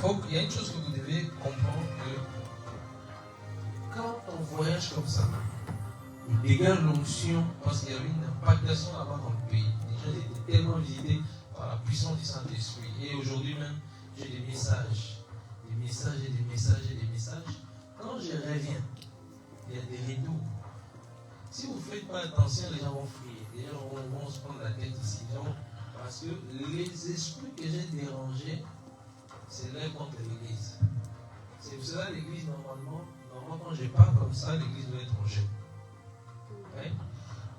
Il y a une chose que vous devez comprendre, que quand on voyage comme ça, il dégage l'onction, parce qu'il y avait une impactation là-bas dans le pays. Les gens étaient tellement visités par la puissance du Saint-Esprit. Et aujourd'hui même, j'ai des messages. Des messages et des messages et des messages. Quand je reviens, il y a des retours. Si vous ne faites pas attention, les gens vont fuir. Les gens vont se prendre la tête ici. Parce que les esprits que j'ai dérangés, c'est là contre l'église. C'est pour cela l'église, normalement, quand je parle comme ça, l'église doit être en jeu. Ouais.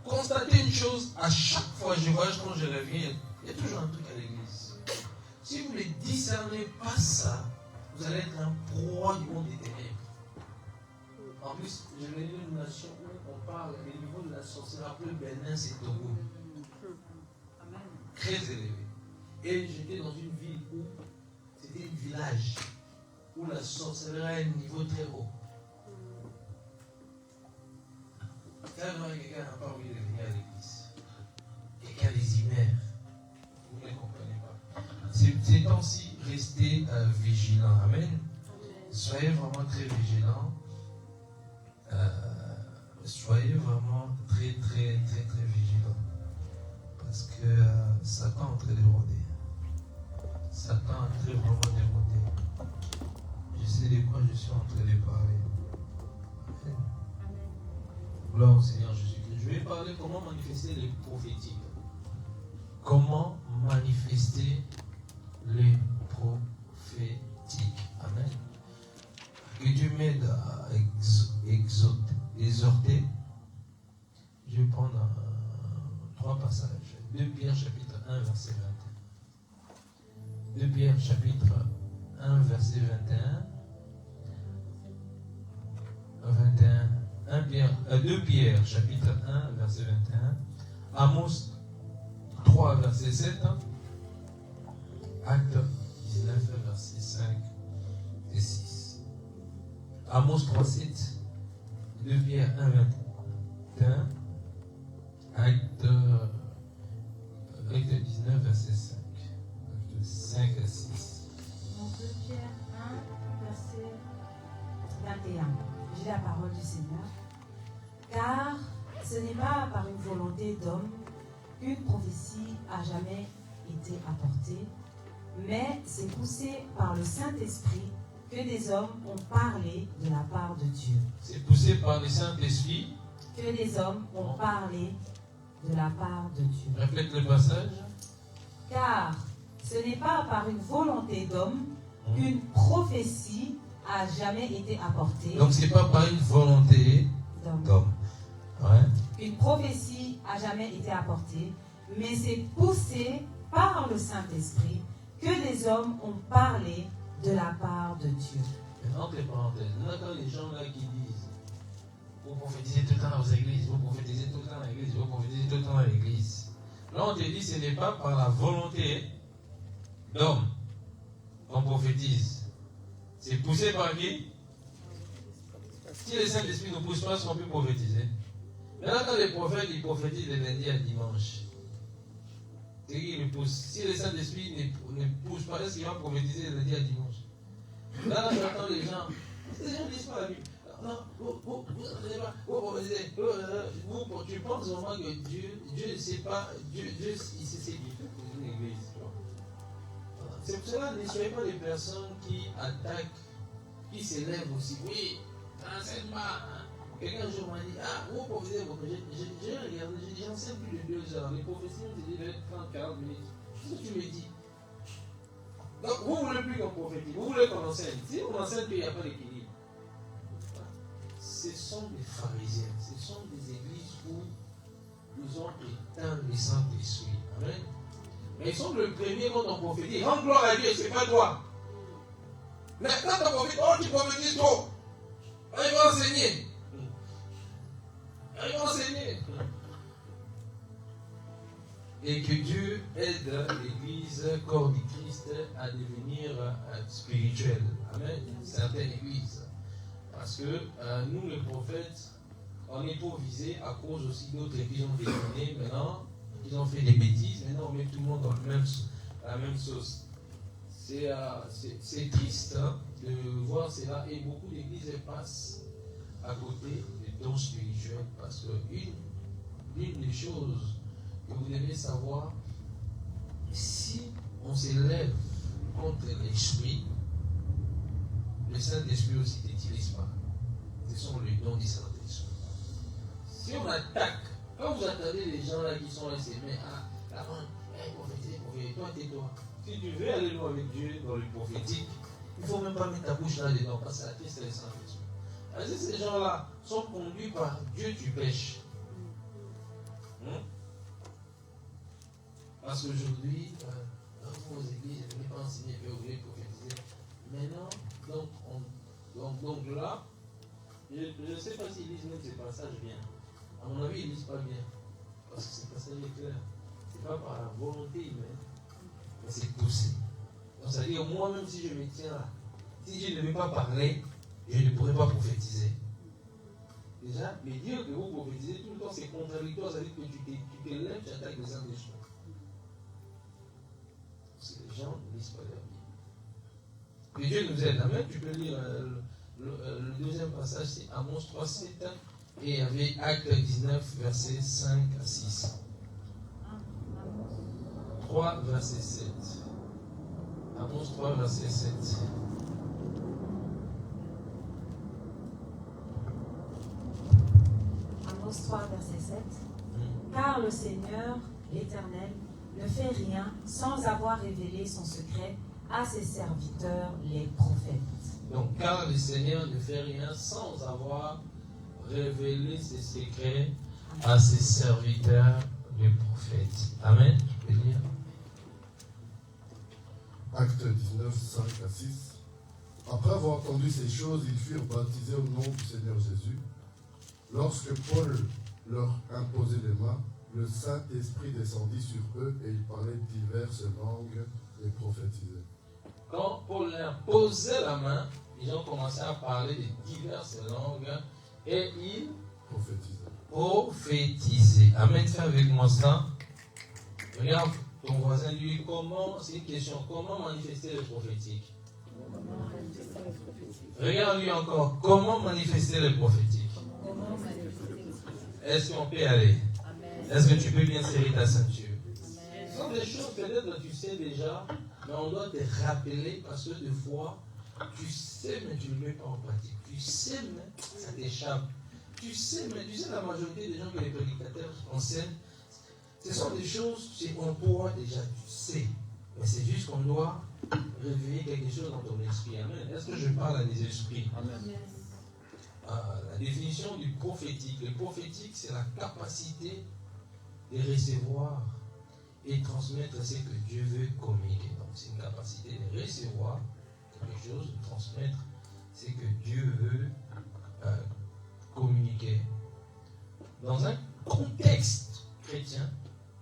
Constatez une chose, à chaque fois que je voyage, quand je reviens, il y a toujours un truc à l'église. Si vous ne discernez pas ça, vous allez être un proie du monde des ténèbres. En plus, je vais dire une nation où on parle, le niveau de la sorcellerie, après Bénin, c'est Togo. Très élevé. Et j'étais dans une ville où c'était un village où la sorcellerie a un niveau très haut. Quand quelqu'un n'a pas envie de venir à l'église, quelqu'un les immerge, vous ne les comprenez pas. Ces temps-ci, restez vigilants. Amen. Soyez vraiment très vigilants. Soyez vraiment très, très, très, très vigilants. Parce que Satan est en train de rôder. Satan est en train vraiment de rôder. Je sais de quoi je suis en train de parler. Amen. Gloire au Seigneur Jésus-Christ. Je vais parler comment manifester les prophétiques. Comment manifester les prophétiques. Amen. Que Dieu m'aide à exhorter. Je vais prendre 3 passages. 2 Pierre chapitre 1 verset 21. 2 Pierre chapitre 1 verset 21. 2 Pierre chapitre 1 verset 21. Amos 3 verset 7. Acte 19 verset 5 et 6. Amos 3 7. 2 Pierre 1 21. Acte 19 verset 5. Acte 5 et 6. Donc 2 Pierre 1 verset 21. J'ai la parole du Seigneur. Car ce n'est pas par une volonté d'homme qu'une prophétie a jamais été apportée, mais c'est poussé par le Saint-Esprit que des hommes ont parlé de la part de Dieu. C'est poussé par le Saint-Esprit que des hommes ont parlé de la part de Dieu. Répète le passage. Car ce n'est pas par une volonté d'homme qu'une prophétie a jamais été apportée. Donc c'est pas par une volonté d'homme. Ouais. Une prophétie a jamais été apportée, mais c'est poussé par le Saint-Esprit que des hommes ont parlé de la part de Dieu. Entre parenthèses, là quand les gens là qui disent vous prophétisez tout le temps dans vos églises, vous prophétisez tout le temps dans l'église, vous prophétisez tout le temps dans l'église. Là on te dit ce n'est pas par la volonté d'homme qu'on prophétise. C'est poussé par qui? Si le Saint-Esprit ne pousse pas, on peut prophétiser. Maintenant, quand les prophètes ils prophétisent de lundi à dimanche, c'est qui le pousse? Si le Saint-Esprit ne pousse pas, est-ce qu'il va prophétiser de lundi à dimanche? Là, j'entends les gens disent pas à lui. Non, vous prophétisez. Tu penses vraiment que Dieu ne sait pas, Dieu il sait ce qu'il fait pour une église. C'est pour cela ne soyez pas des personnes qui attaquent, qui s'élèvent aussi. Oui, enseignement. Quelqu'un un jour m'a dit, vous prophétisez vos prophètes. J'ai regardé, j'enseigne plus de 2 heures. Les prophéties ont été de 30-40 minutes. Qu'est-ce que tu me dis? Donc, vous ne voulez plus qu'on prophétise, vous voulez qu'on enseigne. Si on enseigne, il n'y a pas d'équilibre. Ce sont des pharisiens, ce sont des églises où ils ont éteint le Saint-Esprit. Amen. Mais ils sont le premier quand on prophétise. Rends gloire à Dieu, c'est pas toi. Mais quand on prophétise, tu prophétises trop. Il va enseigner. Il va enseigner. Et que Dieu aide l'église, corps du Christ, à devenir spirituelle. Amen. Certaines églises. Parce que nous, les prophètes, on est trop visés à cause aussi d'autres églises ont détourné maintenant. Ils ont fait des bêtises. Maintenant, on met tout le monde dans la même sauce. C'est triste hein, de voir cela et beaucoup d'églises passent à côté des dons spirituels parce que l'une des choses que vous devez savoir, si on s'élève contre l'esprit, le Saint-Esprit aussi ne t'utilise pas. Ce sont les dons du Saint-Esprit. Si on attaque, quand vous attendez les gens là qui sont là, c'est mais la main, prophétique, toi tais-toi. Si tu veux aller loin avec Dieu dans le prophétique, il ne faut même pas mettre ta bouche là-dedans parce que ça atteste le Saint-Esprit. Si ces gens-là sont conduits par Dieu, tu pêches. Parce qu'aujourd'hui, dans vos églises, je ne vais pas enseigner que vous voulez prophétiser. Maintenant, donc là, je ne sais pas s'ils lisent même ces passages bien. À mon avis, ils ne lisent pas bien. Parce que ces passages est clair. Ce n'est pas par la volonté humaine, mais c'est poussé. Donc ça veut dire, moi-même, si je me tiens là, si je ne vais pas parler, je ne pourrai pas prophétiser. Déjà, mais dire que vous prophétisez tout le temps, c'est contradictoire, ça veut dire que tu te lèves, tu attaques les Saint-Esprit. Parce que les gens ne lisent pas leur Bible. Que Dieu nous aide. Amen. Tu peux lire le deuxième passage, c'est Amos 3, 7. Et il y avait Acte 19, versets 5 à 6. 3, verset 7. Amos 3, verset 7. Amos 3, verset 7. Car le Seigneur, l'Éternel, ne fait rien sans avoir révélé son secret à ses serviteurs, les prophètes. Donc, car le Seigneur ne fait rien sans avoir révélé ses secrets à ses serviteurs, les prophètes. Amen. Je peux lire. Acte 19, 5 à 6. Après avoir entendu ces choses, ils furent baptisés au nom du Seigneur Jésus. Lorsque Paul leur imposait les mains, le Saint-Esprit descendit sur eux et ils parlaient diverses langues et prophétisaient. Quand Paul leur posait la main, ils ont commencé à parler de diverses langues et ils prophétisaient. Amen. Fais avec moi ça. Regarde ton voisin, lui, c'est une question, comment manifester le prophétique? Regarde lui encore, comment manifester le prophétique? Est-ce qu'on peut y aller? Est-ce que tu peux bien serrer ta ceinture? Ce sont des choses peut-être que tu sais déjà, mais on doit te rappeler parce que des fois, tu sais, mais tu ne le mets pas en pratique. Tu sais, mais ça t'échappe. Tu sais, mais tu sais, la majorité des gens que les prédicateurs enseignent, ce sont des choses qu'on pourra déjà, tu sais. Mais c'est juste qu'on doit réveiller quelque chose dans ton esprit. Amen. Est-ce que je parle à des esprits? Amen. La définition du prophétique. Le prophétique, c'est la capacité de recevoir et transmettre ce que Dieu veut communiquer. Donc, c'est une capacité de recevoir quelque chose, de transmettre ce que Dieu veut communiquer. Dans un contexte chrétien,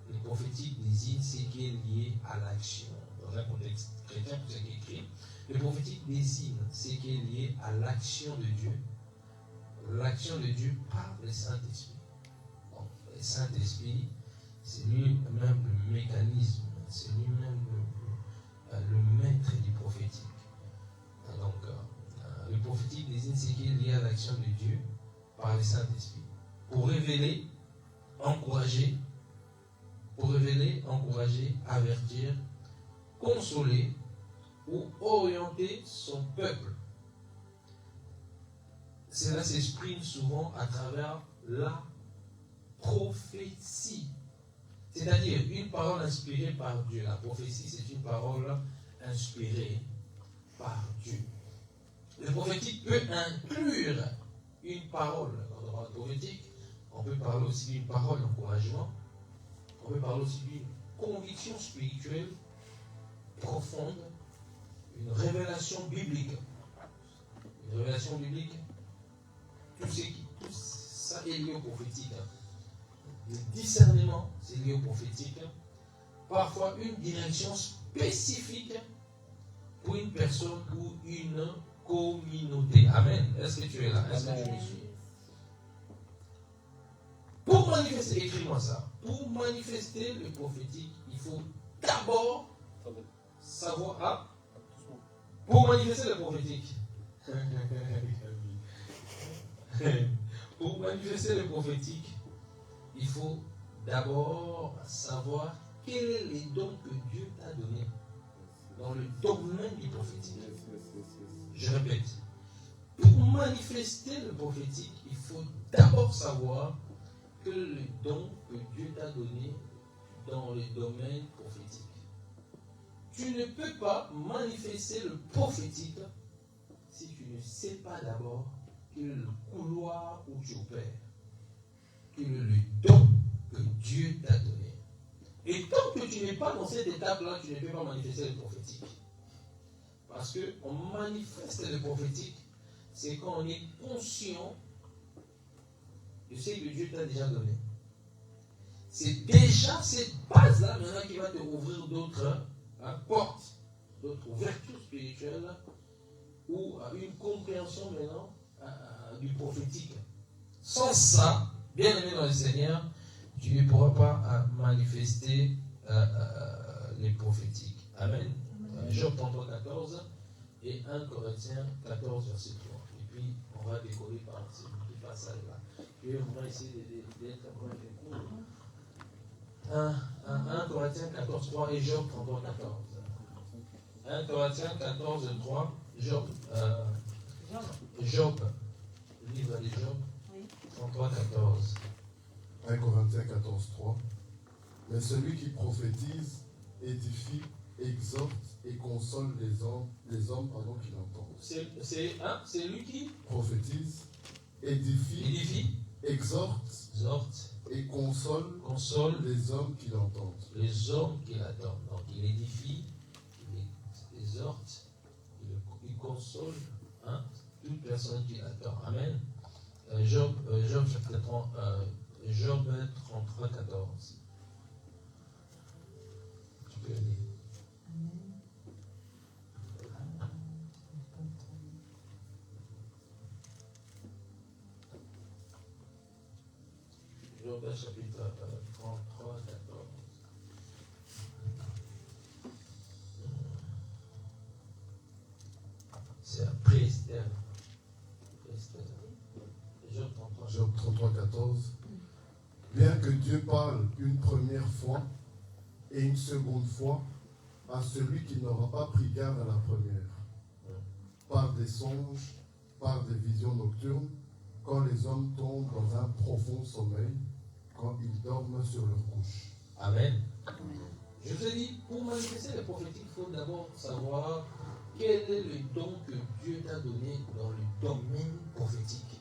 le prophétique désigne ce qui est lié à l'action. Dans un contexte chrétien, pour ce qui est écrit, le prophétique désigne ce qui est lié à l'action de Dieu. L'action de Dieu par le Saint-Esprit. Donc, le Saint-Esprit, c'est lui-même le mécanisme, c'est lui-même le maître du prophétique. Donc, le prophétique désigne ce qui est lié à l'action de Dieu par le Saint-Esprit. Pour révéler, encourager, avertir, consoler ou orienter son peuple. Cela s'exprime souvent à travers la prophétie. C'est-à-dire une parole inspirée par Dieu. La prophétie, c'est une parole inspirée par Dieu. Le prophétique peut inclure une parole. Quand on parle prophétique, on peut parler aussi d'une parole d'encouragement. On peut parler aussi d'une conviction spirituelle profonde, une révélation biblique. Une révélation biblique, tout ça est lié au prophétique. Le discernement, c'est lié au prophétique. Parfois, une direction spécifique pour une personne ou une communauté. Amen. Est-ce que tu es là? Est-ce que tu me suis? Pour manifester, écris-moi ça. Pour manifester le prophétique, il faut d'abord savoir Pour manifester le prophétique, pour manifester le prophétique, il faut d'abord savoir quel est les dons que Dieu t'a donnés dans le domaine du prophétique. Je répète, pour manifester le prophétique, il faut d'abord savoir que le don que Dieu t'a donné dans le domaine prophétique. Tu ne peux pas manifester le prophétique si tu ne sais pas d'abord quel est le couloir où tu opères, quel est le don que Dieu t'a donné. Et tant que tu n'es pas dans cette étape-là, tu ne peux pas manifester le prophétique. Parce qu'on manifeste le prophétique, c'est quand on est conscient de ce que Dieu t'a déjà donné. C'est déjà cette base-là maintenant qui va te ouvrir d'autres portes, d'autres ouvertures spirituelles ou une compréhension maintenant du prophétique. Sans ça, bien aimé dans le Seigneur, tu ne pourras pas manifester les prophétiques. Amen. Job 33, 14 et 1 Corinthiens 14, verset 3. Et puis, on va décoller par ce petit passage-là. Je vais vraiment essayer d'être un peu 1 Corinthiens 14, 3 et Job 33, 14. 1 Corinthiens 14, 3, Job, le livre de Job, 33, 14. 1 Corinthiens 14, 3. Mais celui qui prophétise, édifie, exhorte et console les hommes qui l'entendent. C'est lui qui prophétise, édifie, exhorte et console les hommes qui l'entendent. Les hommes qui l'attendent. Donc il édifie, il exhorte, il console toute personne qui l'attend. Amen. Job chapitre 30, Job 33, 14. Tu peux lire. Job chapitre 33, 14. C'est après Esther. Job 33, 14. Bien que Dieu parle une première fois et une seconde fois à celui qui n'aura pas pris garde à la première, par des songes, par des visions nocturnes, quand les hommes tombent dans un profond sommeil, quand ils dorment sur leur couche. Amen. Je te dis, pour manifester le prophétique, il faut d'abord savoir quel est le don que Dieu t'a donné dans le domaine prophétique.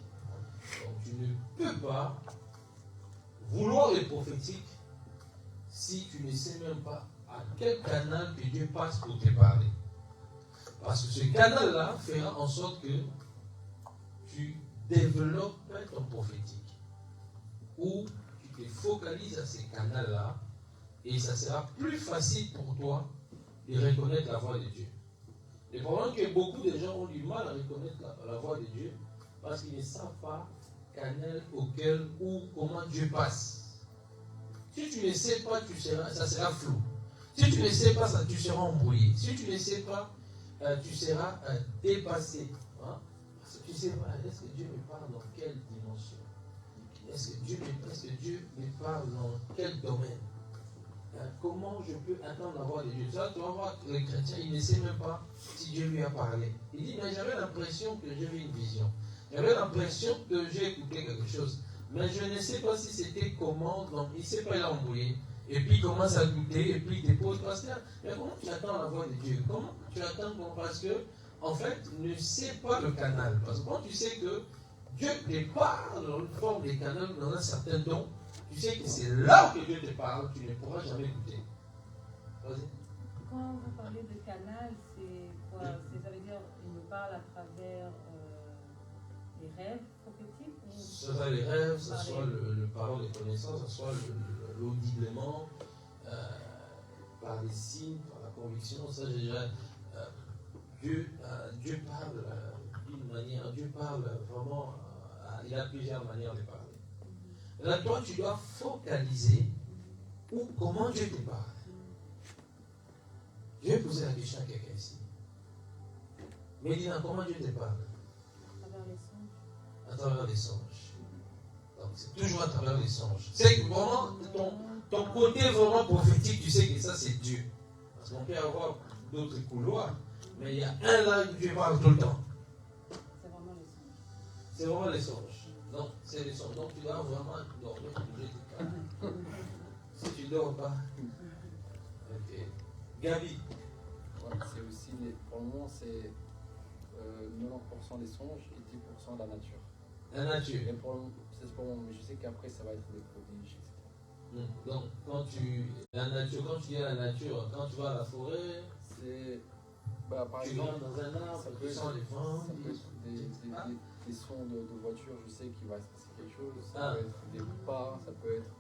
Donc tu ne peux pas vouloir le prophétique si tu ne sais même pas à quel canal que Dieu passe pour te parler. Parce que ce canal-là fera en sorte que tu développes ton prophétique. Ou tu te focalises à ces canaux-là et ça sera plus facile pour toi de reconnaître la voix de Dieu. Le problème est que beaucoup de gens ont du mal à reconnaître la voix de Dieu parce qu'ils ne savent pas canal auquel ou comment Dieu passe. Si tu ne sais pas, ça sera flou. Si tu ne sais pas, tu seras embrouillé. Si tu ne sais pas, tu seras dépassé. Hein? Parce que tu ne sais pas, est-ce que Dieu me parle dans quelle dimension? Est-ce que Dieu me parle dans quel domaine? Comment je peux entendre la voix de Dieu? Ça, tu vas voir que le chrétien, il ne sait même pas si Dieu lui a parlé. Il dit, mais j'avais l'impression que j'ai vu une vision. J'avais l'impression que j'ai écouté quelque chose. Mais je ne sais pas si c'était comment. Donc, il ne sait pas, il a embrouillé. Et puis, il commence à douter. Et puis, il dépose. Pasteur, mais comment tu attends la voix de Dieu? Comment tu attends? Parce que, en fait, ne sais pas le canal. Parce que quand tu sais que Dieu te parle dans une forme de canal, dans un certain don, tu sais que c'est là que Dieu te parle, tu ne pourras jamais écouter. Vas-y. Quand vous parlez de canal, c'est quoi? Ça veut dire qu'il me parle à travers les rêves prophétiques? Ce soit les rêves, ce soit le parole de connaissance, ce soit l'audiblement, par les signes, par la conviction. Ça, déjà, Dieu parle d'une manière, Dieu parle vraiment, il a plusieurs manières de parler. Là, toi, tu dois focaliser comment Dieu te parle. Je vais poser la question à quelqu'un ici. Médina, comment Dieu te parle? À travers les songes. À travers les songes. Donc, c'est toujours à travers les songes. C'est vraiment ton côté vraiment prophétique, tu sais que ça c'est Dieu. Parce qu'on peut avoir d'autres couloirs, mais il y a un là où Dieu parle tout le temps. C'est vraiment les songes. C'est vraiment les songes. Donc, c'est les songes. Donc, tu dois vraiment dormir pour Dieu te parle. Si tu ne dors pas. Ok. Gabi. Ouais, c'est aussi, pour le moment, c'est 90% des songes et 10% de la nature. La nature. Mais c'est pour le moment, mais je sais qu'après, ça va être des prodiges, etc. Donc, quand tu dis la nature, quand tu vas à la forêt, C'est, par tu exemple, vas dans un arbre, ça tu peut sens les vents. ça peut être des sons de voiture, je sais qu'il va se passer quelque chose. Ça Ah. peut être des pas, ça peut être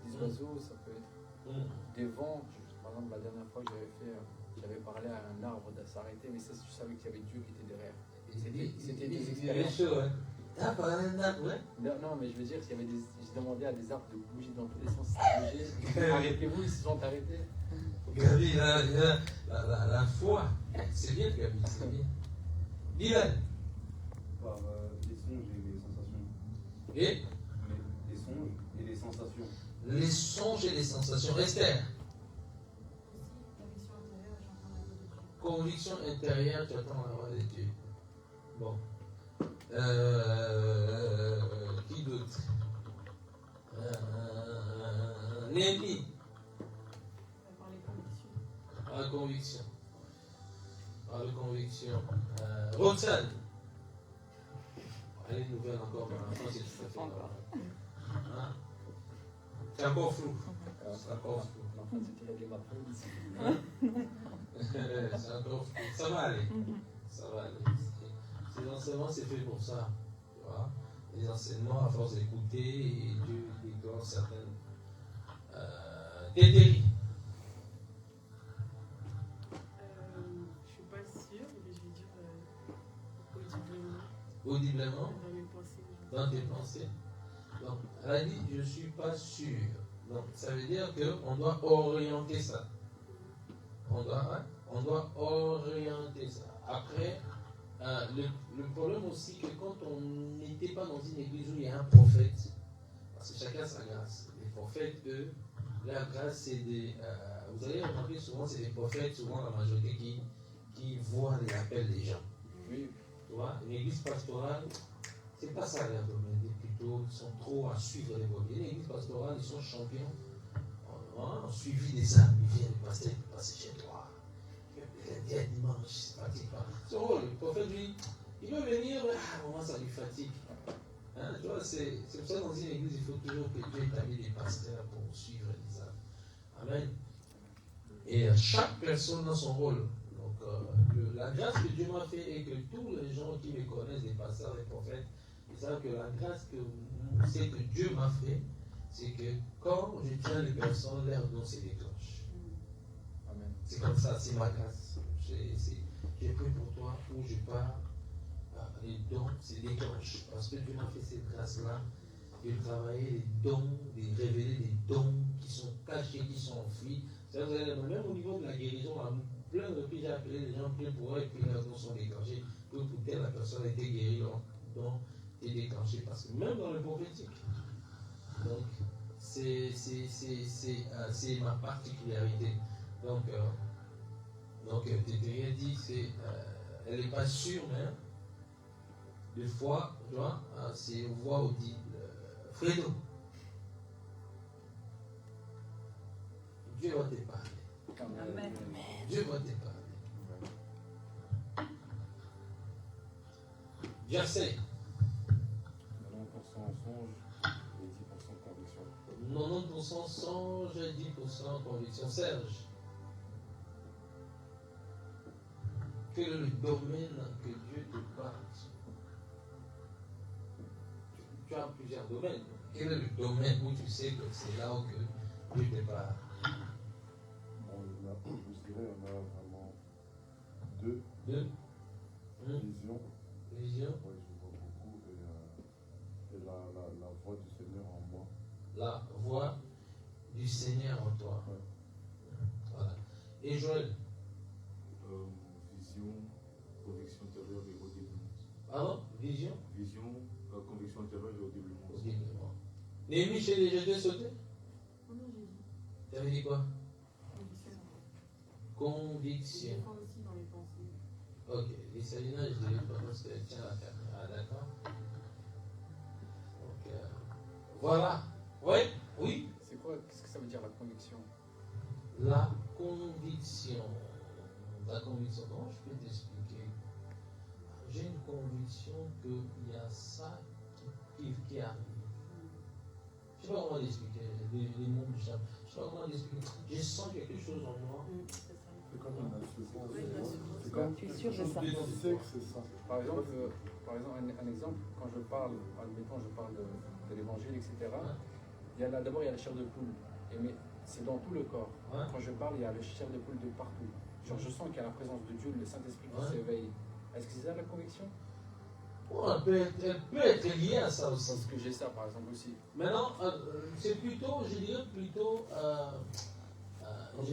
des oiseaux, ça peut être des vents. Par exemple, la dernière fois que j'avais parlé à un arbre de s'arrêter, mais ça, je savais qu'il y avait Dieu qui était derrière. C'était des expériences. chaud, hein. T'as parlé d'un arbre, ouais? Non, mais je veux dire, j'ai demandé à des arbres de bouger dans tous les sens, bouger. Arrêtez-vous, ils se sont arrêtés. Gabi, la foi, c'est bien, Gabi, c'est bien. Dylan. Par les songes et les sensations. Et Les songes et les sensations. les songes et les sensations. Esther. Conviction intérieure, j'entends la voix de Dieu. Bon. Qui d'autre? Némi. Par les convictions. Par la conviction. Par la conviction. Roxane. Elle est nouvelle encore, mais l'enfant, c'est tout à fait normal. Hein? C'est encore flou. C'est encore flou. L'enfant, c'était la démarche ici. C'est encore flou. Ça va aller. Ça va aller. Ces enseignements, c'est fait pour ça. Tu vois? Les enseignements, à force d'écouter, et Dieu déclenche certaines. Tétéri. Je suis pas sûre, mais je vais dire audiblement. Audiblement, Dans mes pensées. dans tes pensées. Donc, elle a dit, je ne suis pas sûr. Donc, ça veut dire qu'on doit orienter ça. On doit orienter ça. Après, le problème aussi, que quand on n'était pas dans une église où il y a un prophète, parce que chacun a sa grâce. Les prophètes, eux, la grâce, c'est des. Vous allez remarquer souvent, c'est des prophètes, souvent la majorité, qui voient les appels des gens. Oui. Tu vois, une église pastorale, c'est pas ça leur domaine, plutôt, ils sont trop à suivre les brebis. Une église pastorale, ils sont champions en suivi des âmes. Ils viennent passer chez toi. Lundi à dimanche, c'est fatigue pas. C'est drôle, le prophète, lui, il veut venir, mais moment ça lui fatigue. Hein, tu vois, c'est pour ça que dans une église, il faut toujours que Dieu établisse des pasteurs pour suivre les âmes. Amen. Et chaque personne dans son rôle. Donc, la grâce que Dieu m'a fait et que tous les gens qui me connaissent, les pasteurs, les prophètes, ils savent que la grâce que Dieu m'a fait, c'est que quand je tiens les personnes, leur don se déclenche. Amen. C'est comme ça, c'est ma grâce. J'ai pris pour toi où je pars, les dons se déclenchent. Parce que Dieu m'a fait cette grâce-là, de travailler les dons, de révéler les dons qui sont cachés, qui sont enfouis. Même au niveau de la guérison, plein de reprises, j'ai appelé les gens, prier pour eux, et puis leurs dons sont déclenchés. Pour telle la personne a été guérie, leur don est déclenché. Parce que même dans le prophétique, donc, c'est ma particularité. Donc Tétéria dit, elle n'est pas sûre, mais des fois, tu vois, c'est une voix audible. Fredo, Dieu va te parler. Amen. Dieu va te parler. Jersey. 90% songe et 10% conviction. 90% songe, 10% conviction. Serge. Quel est le domaine que Dieu te parle? Tu as plusieurs domaines. Quel est le domaine où tu sais que c'est là où que Dieu te parle? Bon, je dirais on a vraiment deux. Vision. Vision. Oui, je vois beaucoup. Et la voix du Seigneur en moi. La voix du Seigneur en toi. Ouais. Voilà. Et Joël? Vision, conviction théologique. intérieure et audiblement. Pardon? Vision? Vision, conviction intérieure et audiblement. Audiblement. Néhémie, j'ai déjà deux sauté? Oh non, j'ai dit. Tu avais dit quoi? Conviction. Conviction. Des fois aussi dans les pensées. Ok, les salinages, je dirais pas parce qu'elle tient la caméra, d'accord? Donc, voilà. Oui? Oui? C'est quoi? Qu'est-ce que ça veut dire la conviction? La conviction. La conviction, comment je peux t'expliquer? J'ai une conviction qu'il y a ça qui arrive. Je ne sais pas comment l'expliquer, les mots du chapeau. Je ne sais pas comment l'expliquer. Je sens quelque chose en moi. C'est ça. C'est comme une assurance. Oui, une assurance. C'est comme Tu es sûr de ça? tu sais que c'est ça. Par exemple, un exemple, quand je parle, admettons, je parle de l'évangile, etc., d'abord il y a la chair de poule, mais c'est dans tout le corps. Ouais. Quand je parle, il y a la chair de poule de partout. Genre, je sens qu'il y a la présence de Dieu, le Saint-Esprit qui Ouais. s'éveille. Est-ce que c'est ça la conviction? Bon, elle peut être liée à ça aussi. Parce que j'ai ça, par exemple, aussi. Maintenant, c'est plutôt, je dirais plutôt. Comme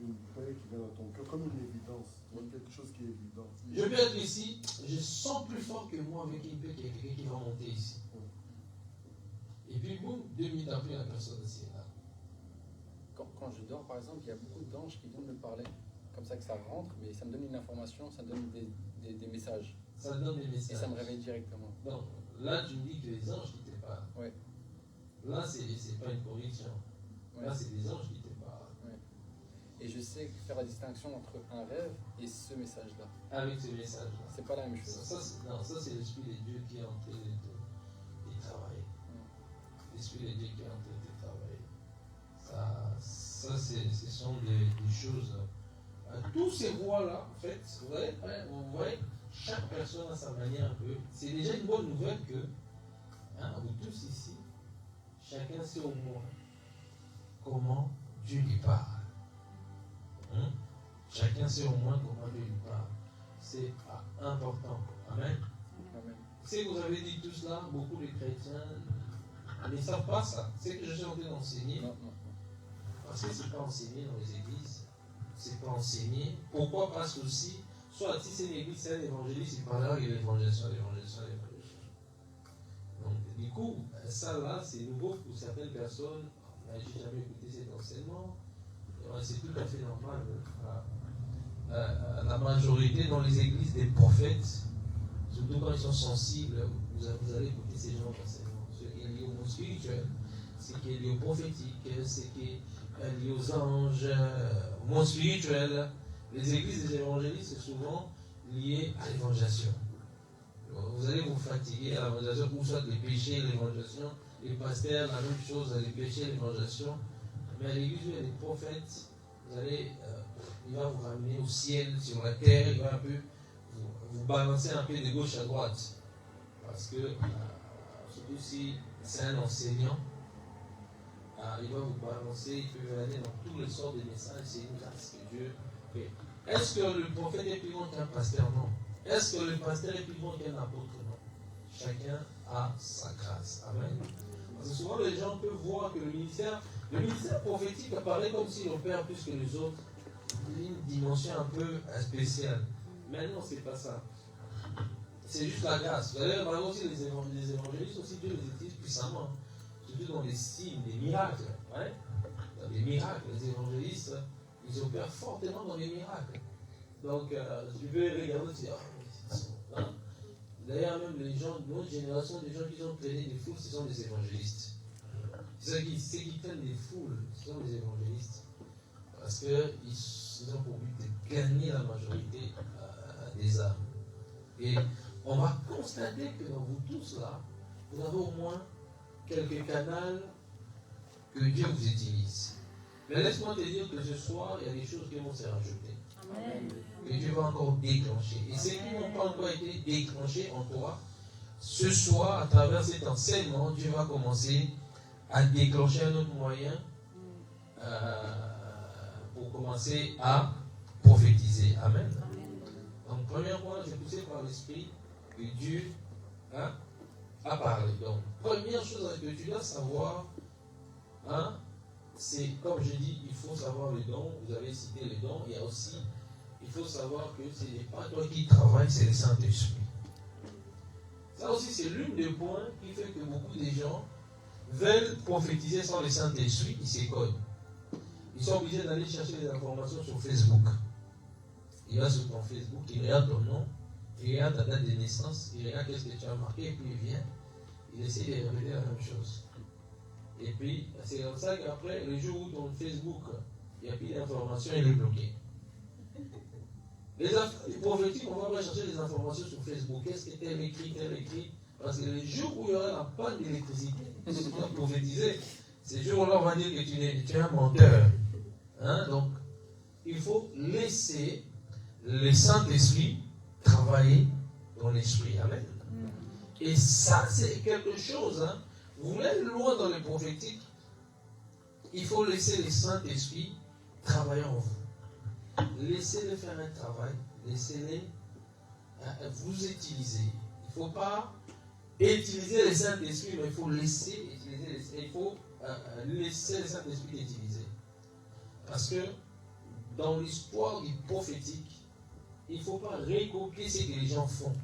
une paix qui vient dans ton cœur, comme une évidence. Tu vois, quelque chose qui est évident. Je peux être ici, je sens plus fort que moi avec une paix qu'il y a quelqu'un qui va monter ici. Et puis, boum, 2 minutes après, la personne aussi est là. Quand je dors, par exemple, il y a beaucoup d'anges qui viennent me parler. Comme ça que ça rentre, mais ça me donne une information, ça me donne des messages. Ça donne des Et messages. ça me réveille directement. Donc, là, tu me dis que les anges qui te parlent. Ouais. Là, c'est pas une conviction. Ouais. Là, c'est des anges qui te parlent. Et je sais faire la distinction entre un rêve et ce message-là. Avec ce message-là. C'est pas la même chose. Ça, c'est l'Esprit de Dieu qui est en train de travailler. L'Esprit de Dieu qui est en train de travailler. Ça ce sont des choses. Tous ces voies-là, en fait, vous voyez, chaque personne a sa manière un peu. C'est déjà une bonne nouvelle que, vous tous ici, chacun sait au moins comment Dieu lui parle. Chacun sait au moins comment Dieu lui parle. C'est important. Amen. Amen. C'est que vous avez dit tout cela, beaucoup de chrétiens ne savent pas ça. C'est que je suis en train d'enseigner. Non. Parce que ce n'est pas enseigné dans les églises. Ce n'est pas enseigné. Pourquoi? Parce que aussi, soit si c'est une église, c'est un évangéliste, il parlera de l'évangélisation. Donc, du coup, ça là, c'est nouveau pour certaines personnes. J'ai jamais écouté cet enseignement. C'est tout à fait normal. La majorité dans les églises des prophètes, surtout quand ils sont sensibles, vous allez écouter ces gens d'enseignement. Ce qui est lié au monde spirituel, ce qui est lié au prophétique, ce qui est lié aux anges, au monde spirituel. Les églises des évangélistes, c'est souvent lié à l'évangélisation. Vous allez vous fatiguer à l'évangélisation, ou soit les péchés, l'évangélisation. Les pasteurs, la même chose, les péchés, l'évangélisation. Mais à l'église, il y a des prophètes, il va vous ramener au ciel, sur la terre, il va un peu vous balancer un peu de gauche à droite. Parce que, surtout si c'est un enseignant, il va vous balancer, il peut aller dans tous les sortes de messages, c'est une grâce que Dieu fait. Est-ce que le prophète est plus grand qu'un pasteur? Non. Est-ce que le pasteur est plus grand qu'un apôtre? Non. Chacun a sa grâce. Amen. Parce que souvent les gens peuvent voir que le ministère prophétique apparaît comme s'il opère plus que les autres, une dimension un peu spéciale. Mais non, c'est pas ça. C'est juste la grâce. Vous allez voir aussi les évangélistes, aussi Dieu les utilise puissamment. Surtout dans les signes, des miracles. Ouais? Dans les miracles, les évangélistes, ils opèrent fortement dans les miracles. Donc, tu peux regarder, tu dis, d'ailleurs, même les gens de notre génération, des gens qui ont traîné des foules, ce sont des évangélistes. Ceux qui traînent des foules, ce sont des évangélistes. Parce qu'ils ont pour but de gagner la majorité des âmes. Et on va constater que dans vous tous là, vous avez au moins quelques canaux que Dieu vous utilise. Mais laisse-moi te dire que ce soir, il y a des choses qui vont se rajouter. Amen. Que Dieu va encore déclencher. Et ceux qui n'ont pas encore été déclenchés en toi, ce soir, à travers cet enseignement, Dieu va commencer à déclencher un autre moyen pour commencer à prophétiser. Amen. Donc, premièrement, j'ai poussé par l'Esprit que Dieu a parlé. Donc, première chose que tu dois savoir, c'est, comme je dis, il faut savoir le don. Vous avez cité le don. Il y a aussi, il il faut savoir que ce n'est pas toi qui travailles, c'est le Saint-Esprit. Ça aussi, c'est l'une des points qui fait que beaucoup de gens veulent prophétiser sans le Saint-Esprit, ils s'écognent. Ils sont obligés d'aller chercher des informations sur Facebook. Il va sur ton Facebook, il regarde ton nom, il regarde ta date de naissance, il regarde qu'est-ce que tu as marqué, et puis il vient, il essaie de répéter la même chose. Et puis, c'est comme ça qu'après, le jour où ton Facebook, il n'y a plus d'informations, il est bloqué. Les prophétiques, on va pas chercher des informations sur Facebook. Qu'est-ce que tel écrit, parce que le jour où il y aura la panne d'électricité, tu dois prophétiser, ces jours-là, on va dire que tu es un menteur. Hein? Donc, il faut laisser le Saint-Esprit travailler dans l'esprit. Amen. Et ça, c'est quelque chose. Hein? Vous voulez aller loin dans le prophétique, il faut laisser le Saint-Esprit travailler en vous. Laissez-le faire un travail, laissez-le vous utiliser. Il ne faut pas utiliser le Saint-Esprit, mais il faut laisser utiliser, il faut laisser le Saint-Esprit l'utiliser. Parce que dans l'histoire du prophétique, il ne faut pas recopier ce que les gens font.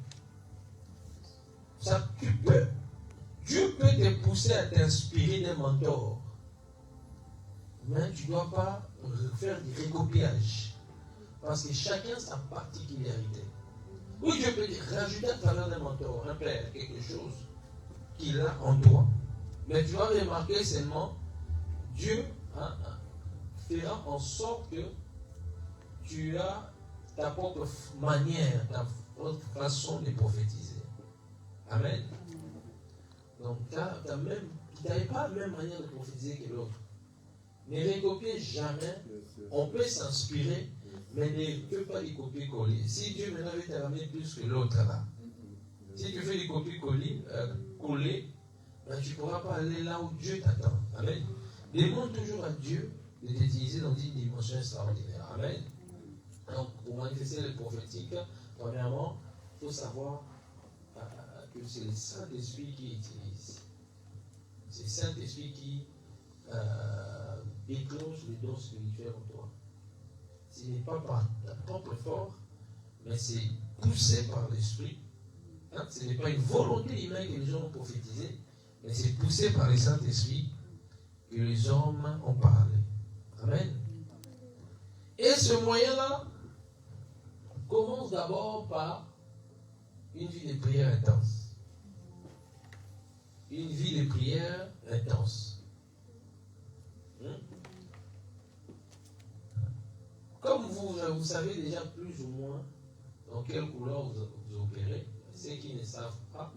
Ça, Dieu peut te pousser à t'inspirer d'un mentor, mais tu ne dois pas faire du recopiage. Parce que chacun a sa particularité. Oui, Dieu peut te rajouter à travers d'un mentor, un père, quelque chose qu'il a en toi. Mais tu vas remarquer seulement, Dieu fera en sorte que tu as ta propre manière, ta propre façon de prophétiser. Amen. Donc, tu n'avais pas la même manière de prophétiser que l'autre. Ne recopiez jamais. On peut s'inspirer, mais ne peut pas les copier-coller. Si Dieu maintenant veut te ramener plus que l'autre là, si tu fais des copier-coller, ben, tu ne pourras pas aller là où Dieu t'attend. Amen. Demande toujours à Dieu de t'utiliser dans une dimension extraordinaire. Amen. Donc, pour manifester le prophétique, premièrement, il faut savoir que c'est le Saint-Esprit qui utilise. C'est le Saint-Esprit qui déclenche les dons spirituels en toi. Ce n'est pas par ta propre force, mais c'est poussé par l'Esprit. Hein? Ce n'est pas une volonté humaine que les gens ont prophétisé, mais c'est poussé par le Saint-Esprit que les hommes ont parlé. Amen. Et ce moyen-là commence d'abord par une vie de prière intense. Une vie de prière intense. Comme vous savez déjà plus ou moins dans quelle couleur vous opérez, ceux qui ne savent pas,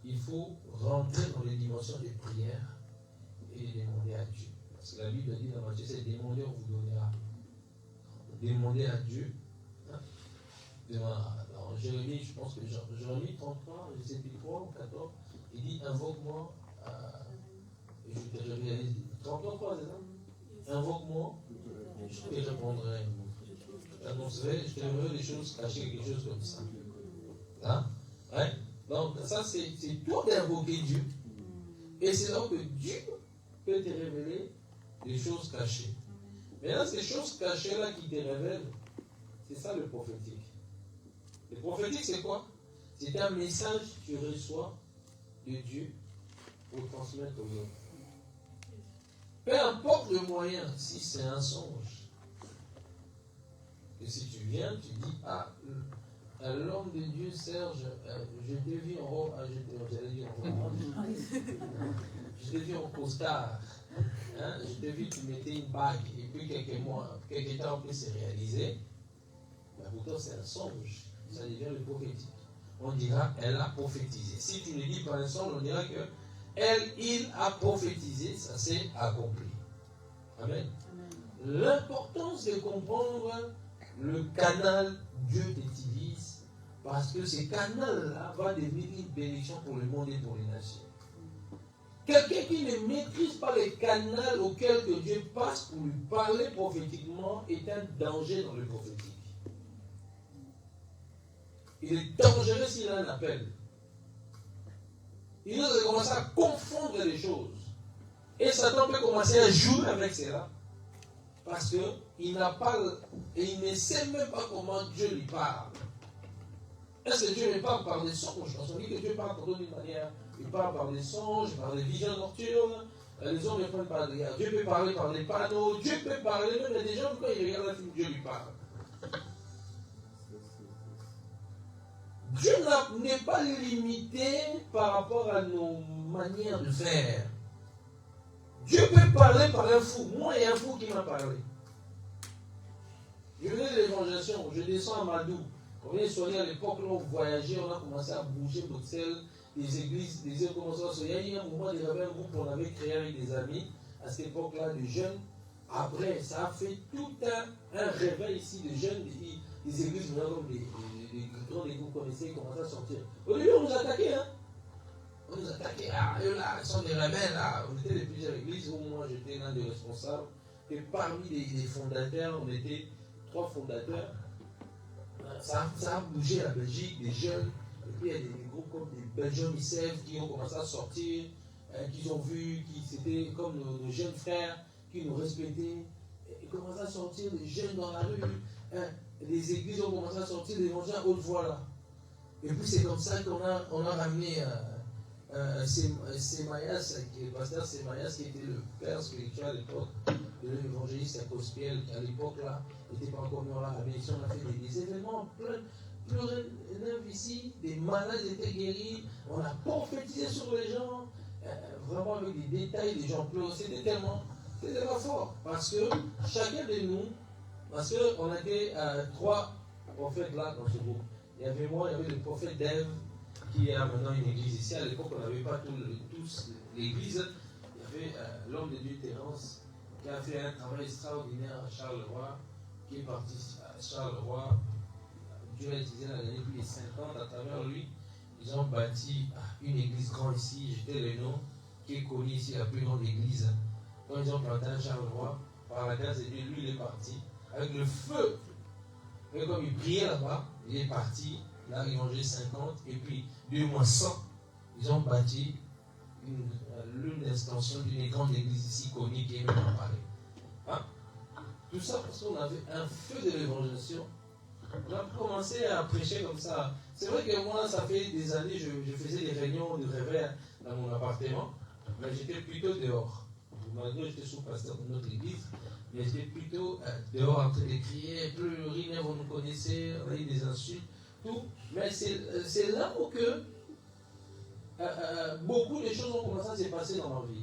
il faut rentrer dans les dimensions de prière et demander à Dieu. Parce que la Bible dit dans Matthieu, c'est demander, on vous donnera. Demander à Dieu. Hein? Dans Jérémie, je pense que Jérémie 33, je ne sais plus 3 ou 14, il dit invoque-moi, et je te révélerai. 33, c'est ça? Invoque-moi, je te répondrai. Je t'annoncerai, je te révélerai des choses cachées, quelque chose comme ça. Hein? Ouais? Donc, ça, c'est toi d'invoquer Dieu. Et c'est là que Dieu peut te révéler des choses cachées. Maintenant, ces choses cachées-là qui te révèlent, c'est ça le prophétique. Le prophétique, c'est quoi? C'est un message que tu reçois de Dieu pour transmettre aux autres. Peu importe le moyen, si c'est un songe, et si tu viens, tu dis, l'homme de Dieu, Serge, je te vis en haut, je te vis en costard, hein, je te vis, tu mettais une bague, et puis quelques temps après c'est réalisé, mais pourtant c'est un songe, ça devient le prophétique. On dira, elle a prophétisé. Si tu ne dis pas un songe, on dira que il a prophétisé, ça s'est accompli. Amen. L'importance de comprendre le canal Dieu t'utilise, parce que ce canal-là va devenir une bénédiction pour le monde et pour les nations. Quelqu'un qui ne maîtrise pas le canal auquel que Dieu passe pour lui parler prophétiquement est un danger dans le prophétique. Il est dangereux s'il a un appel. Il doit commencer à confondre les choses. Et Satan peut commencer à jouer avec cela. Parce qu'il il n'a pas, et il ne sait même pas comment Dieu lui parle. Est-ce que Dieu lui parle par des songes? Parce qu'on dit que Dieu parle d'une manière. Il parle par des songes, par des visions nocturnes. Les hommes ne prennent pas de regard. Dieu peut parler par des panneaux. Dieu peut parler, même il y a des gens, quand ils regardent un film, Dieu lui parle. Dieu n'est pas limité par rapport à nos manières de faire. Dieu peut parler par un fou. Moi, il y a un fou qui m'a parlé. Je venais de l'évangélisation, je descends à Madou. On venait soigner à l'époque, là, on voyageait, on a commencé à bouger Bruxelles, les églises ont commencé à soigner. Il y a eu un moment, il y avait un groupe qu'on avait créé avec des amis, à cette époque-là, de jeunes. Après, ça a fait tout un réveil ici de jeunes, des églises, comme des grands des groupes qu'on essayait, commençaient à sortir. Au début, on nous attaquait, hein. On nous attaquait, eux là, ils sont des rebelles, là. On était de plusieurs églises, où moi j'étais l'un des responsables. Et parmi les fondateurs, on était 3 fondateurs. Ça a bougé la Belgique, des jeunes. Et puis il y a des groupes comme des Belgians ICF qui ont commencé à sortir, qui ont vu, qui c'était comme nos jeunes frères, qui nous respectaient. Ils commençaient à sortir des jeunes dans la rue. Les églises ont commencé à sortir des évangéliques à haute voix là. Et puis c'est comme ça qu'on a ramené Sémaïas, le pasteur Sémaïas, qui était le père spirituel à l'époque de l'évangéliste Cospiel, qui à l'époque là n'était pas encore mort à la bénédiction. On a fait des événements plein neufs ici, des malades étaient guéris, on a prophétisé sur les gens, vraiment avec des détails, des gens pleurent. C'était tellement fort, parce que chacun de nous, parce qu'on était 3 prophètes là dans ce groupe. Il y avait moi, il y avait le prophète Dave, qui a maintenant une église ici. À l'époque, on n'avait pas tous l'église. Il y avait l'homme de Dieu, Terence, qui a fait un travail extraordinaire à Charleroi, qui est parti à Charleroi. Dieu a utilisé la dernière plus de 50 à travers lui. Ils ont bâti une église grande ici, j'étais le nom, qui est connu ici, la plus grande église. Quand ils ont planté à Charleroi, par la grâce de Dieu, lui il est parti avec le feu. Et comme il priait là-bas, il est parti. Là, ils ont mangé 50, et puis 2 mois 100, ils ont bâti l'une extension d'une grande église ici connue qui est même à Paris. Hein? Tout ça parce qu'on avait un feu de l'évangélisation. On a commencé à prêcher comme ça. C'est vrai que moi, ça fait des années, je faisais des réunions de réveil dans mon appartement, mais j'étais plutôt dehors. Malgré que j'étais sous-pasteur de notre église, mais j'étais plutôt dehors en train de crier, pleurer, vous nous connaissez, on a eu des insultes. Tout. Mais c'est là où que beaucoup de choses ont commencé à se passer dans ma vie.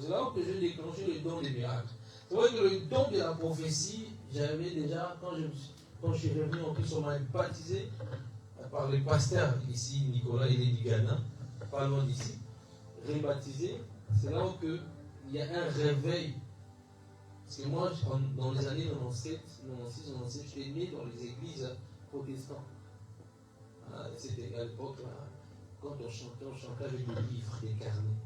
C'est là où que j'ai déclenché le don des miracles. C'est vrai que le don de la prophétie, j'avais déjà, quand je suis revenu en plus, on m'a baptisé par le pasteur ici, Nicolas, il est du Ghana, pas loin d'ici, rebaptisé. C'est là où que il y a un réveil. Parce que moi, dans les années 97, 96, 97, j'étais né dans les églises protestantes. C'était à l'époque, quand on chantait avec des livres, des carnets.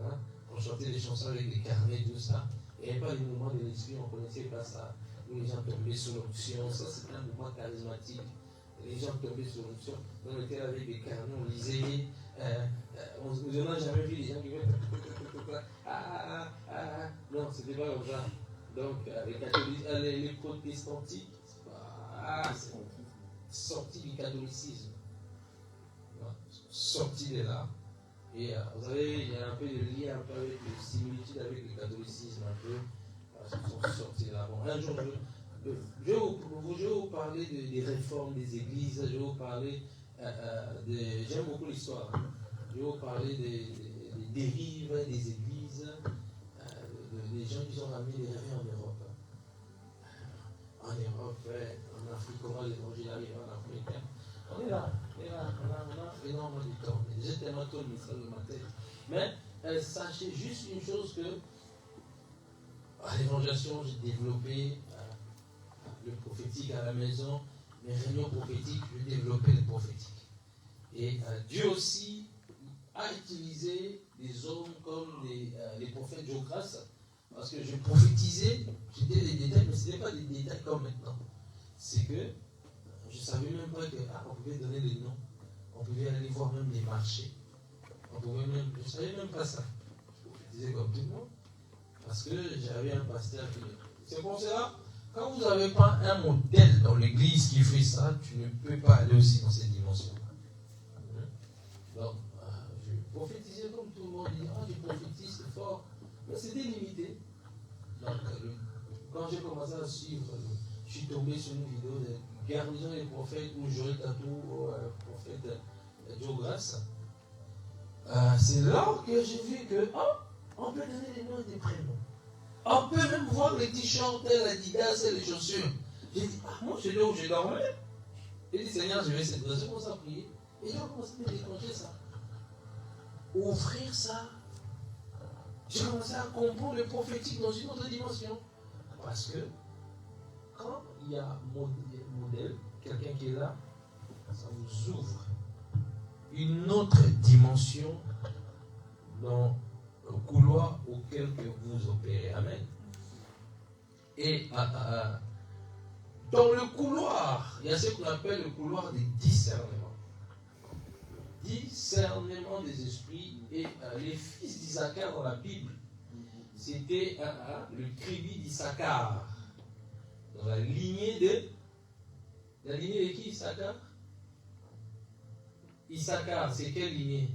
Hein? On chantait des chansons avec des carnets, tout ça. Il n'y avait pas de mouvement de l'esprit, on ne connaissait pas ça. Où les gens tombaient sous l'onction, ça c'était un mouvement charismatique. Les gens tombaient sous l'onction. On était avec des carnets, on lisait. On n'a jamais vu les gens qui faisaient. Non, c'était pas comme ça. Donc, les protestantiques, c'est sorti du catholicisme. Sorti de là. Et vous savez, il y a un peu de lien un peu avec de similitude avec le catholicisme, un peu. Parce qu'ils sont sortis de là. Bon, un jour, je vais vous parler des réformes des églises, je vais vous parler j'aime beaucoup l'histoire. Je vais vous parler des dérives des églises, des gens qui ont ramené des réveils en Europe. En Europe, en Afrique, comment l'évangile arrive en Afrique. On est là, on a énormément de temps. J'ai tellement tôt le message de ma tête. Mais sachez juste une chose que à l'évangélisation, j'ai développé le prophétique à la maison, mes réunions prophétiques, j'ai développé le prophétique. Et Dieu aussi a utilisé des hommes comme les prophètes Jocras, parce que je prophétisais, j'étais des détails, mais ce n'était pas des détails comme maintenant. C'est que je ne savais même pas qu'on pouvait donner des noms, on pouvait aller voir même les marchés, je ne savais même pas ça. Je prophétisais comme tout le monde, parce que j'avais un pasteur qui... C'est pour cela, Quand vous n'avez pas un modèle dans l'église qui fait ça, tu ne peux pas aller aussi dans cette dimension. Donc, je prophétisais comme tout le monde dit, je prophétise, c'est fort. Mais c'était limité. Donc, quand j'ai commencé à suivre, je suis tombé sur une vidéo de Garnison des prophètes où Joël Tatou, prophète Joe Grasse. C'est là que j'ai vu que, on peut donner des noms et des prénoms. On peut même voir les t-shirts, l'Adidas et les chaussures. J'ai dit, moi, c'est là où j'ai dormi. J'ai dit, Seigneur, je vais s'adresser, je commence à prier. Et j'ai commencé à déclencher ça. Ouvrir ça. J'ai commencé à comprendre le prophétique dans une autre dimension. Parce que, quand il y a un modèle, quelqu'un qui est là, ça vous ouvre une autre dimension dans le couloir auquel que vous opérez. Amen. Et dans le couloir, il y a ce qu'on appelle le couloir des discernements. Discernement des esprits. Et les fils d'Issachar dans la Bible, c'était le tribu d'Issachar. Dans la lignée de... La lignée de qui, Issachar? Issachar, c'est quelle lignée?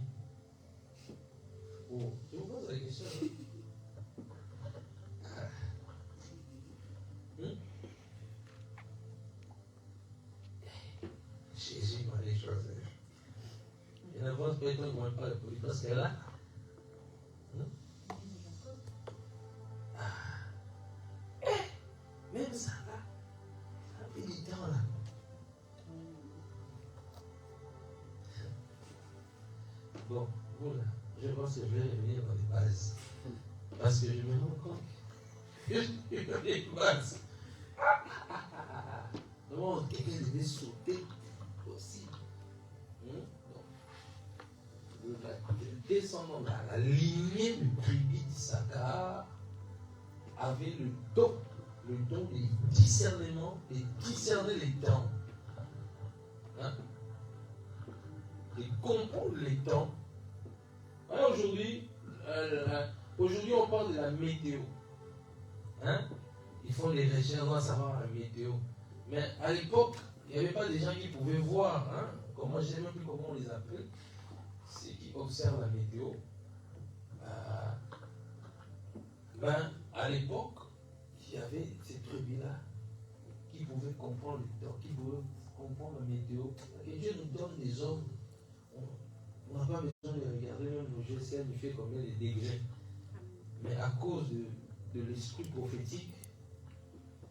Oh, je vous pose la question. Jésus m'a les choses. Il y en a pas qui ne pas la police parce qu'elle est là. Même ça là, ça fait du temps là. Bon, voilà. Je pense que je vais revenir dans les bases. Parce que je me rends compte que je suis dans les bases. Donc, quelqu'un devait sauter aussi. Le descendant de la lignée du tribu d'Issachar avait le don du discernement, de discerner les temps. De comprendre les temps. Alors aujourd'hui, on parle de la météo. Ils font des recherches, on va savoir la météo. Mais à l'époque, il n'y avait pas des gens qui pouvaient voir. Comment, je ne sais même plus comment on les appelle. C'est qui observent la météo. À l'époque, il y avait ces tribus-là qui pouvaient comprendre le temps, qui pouvaient comprendre la météo. Et Dieu nous donne des hommes. On n'a pas besoin de regarder même nos GSM, il fait combien de degrés. Mais à cause de l'esprit prophétique,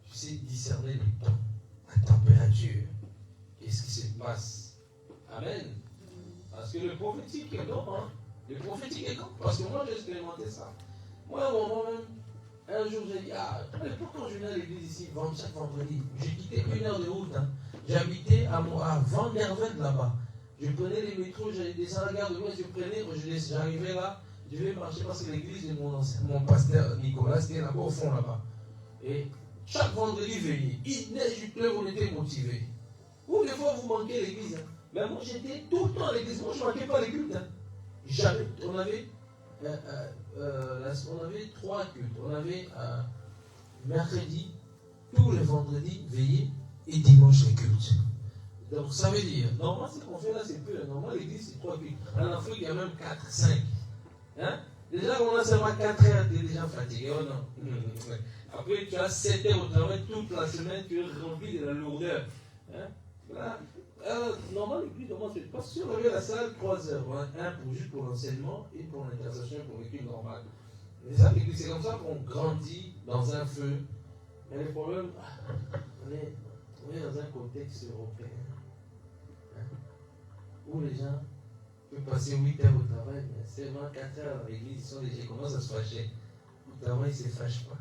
tu sais discerner le temps, la température. Qu'est-ce qui se passe? Amen. Parce que le prophétique est grand. Le prophétique est grand. Parce que moi, j'ai expérimenté ça. Moi, à un moment même, un jour, j'ai dit, à l'époque, quand je venais à l'église ici, chaque vendredi, j'ai quitté 1 heure de route. J'habitais à Van Nervelde là-bas. Je prenais les métros, j'allais descendre à la gare de l'Ouest, j'arrivais là, je devais marcher parce que l'église de mon pasteur Nicolas, c'était là-bas au fond là-bas. Et chaque vendredi veillé, il neige, il pleuve, on était motivés. Ou des fois vous manquez l'église. Mais moi j'étais tout le temps à l'église, moi je ne manquais pas les cultes. Jamais. On avait 3 cultes. On avait mercredi, tous les vendredis veillé et dimanche les cultes. Donc ça veut dire, normalement ce qu'on fait là c'est peu, normalement l'église c'est 3 cultes. En Afrique il y a même 4, 5. Déjà quand on a seulement 4 heures, tu es déjà fatigué, oh non. Après tu as 7 heures au travail toute la semaine, tu es rempli de la lourdeur. Voilà. Normalement l'église commence parce que si on avait la salle 3 heures, juste pour l'enseignement et pour l'intercession pour l'église normale. Mais ça l'église c'est comme ça qu'on grandit dans un feu. Mais le problème, on est dans un contexte européen. Où les gens peuvent passer 8 heures au travail, mais seulement 4 heures dans l'église, ils commencent à se fâcher. Au travail, ils ne se fâchent pas.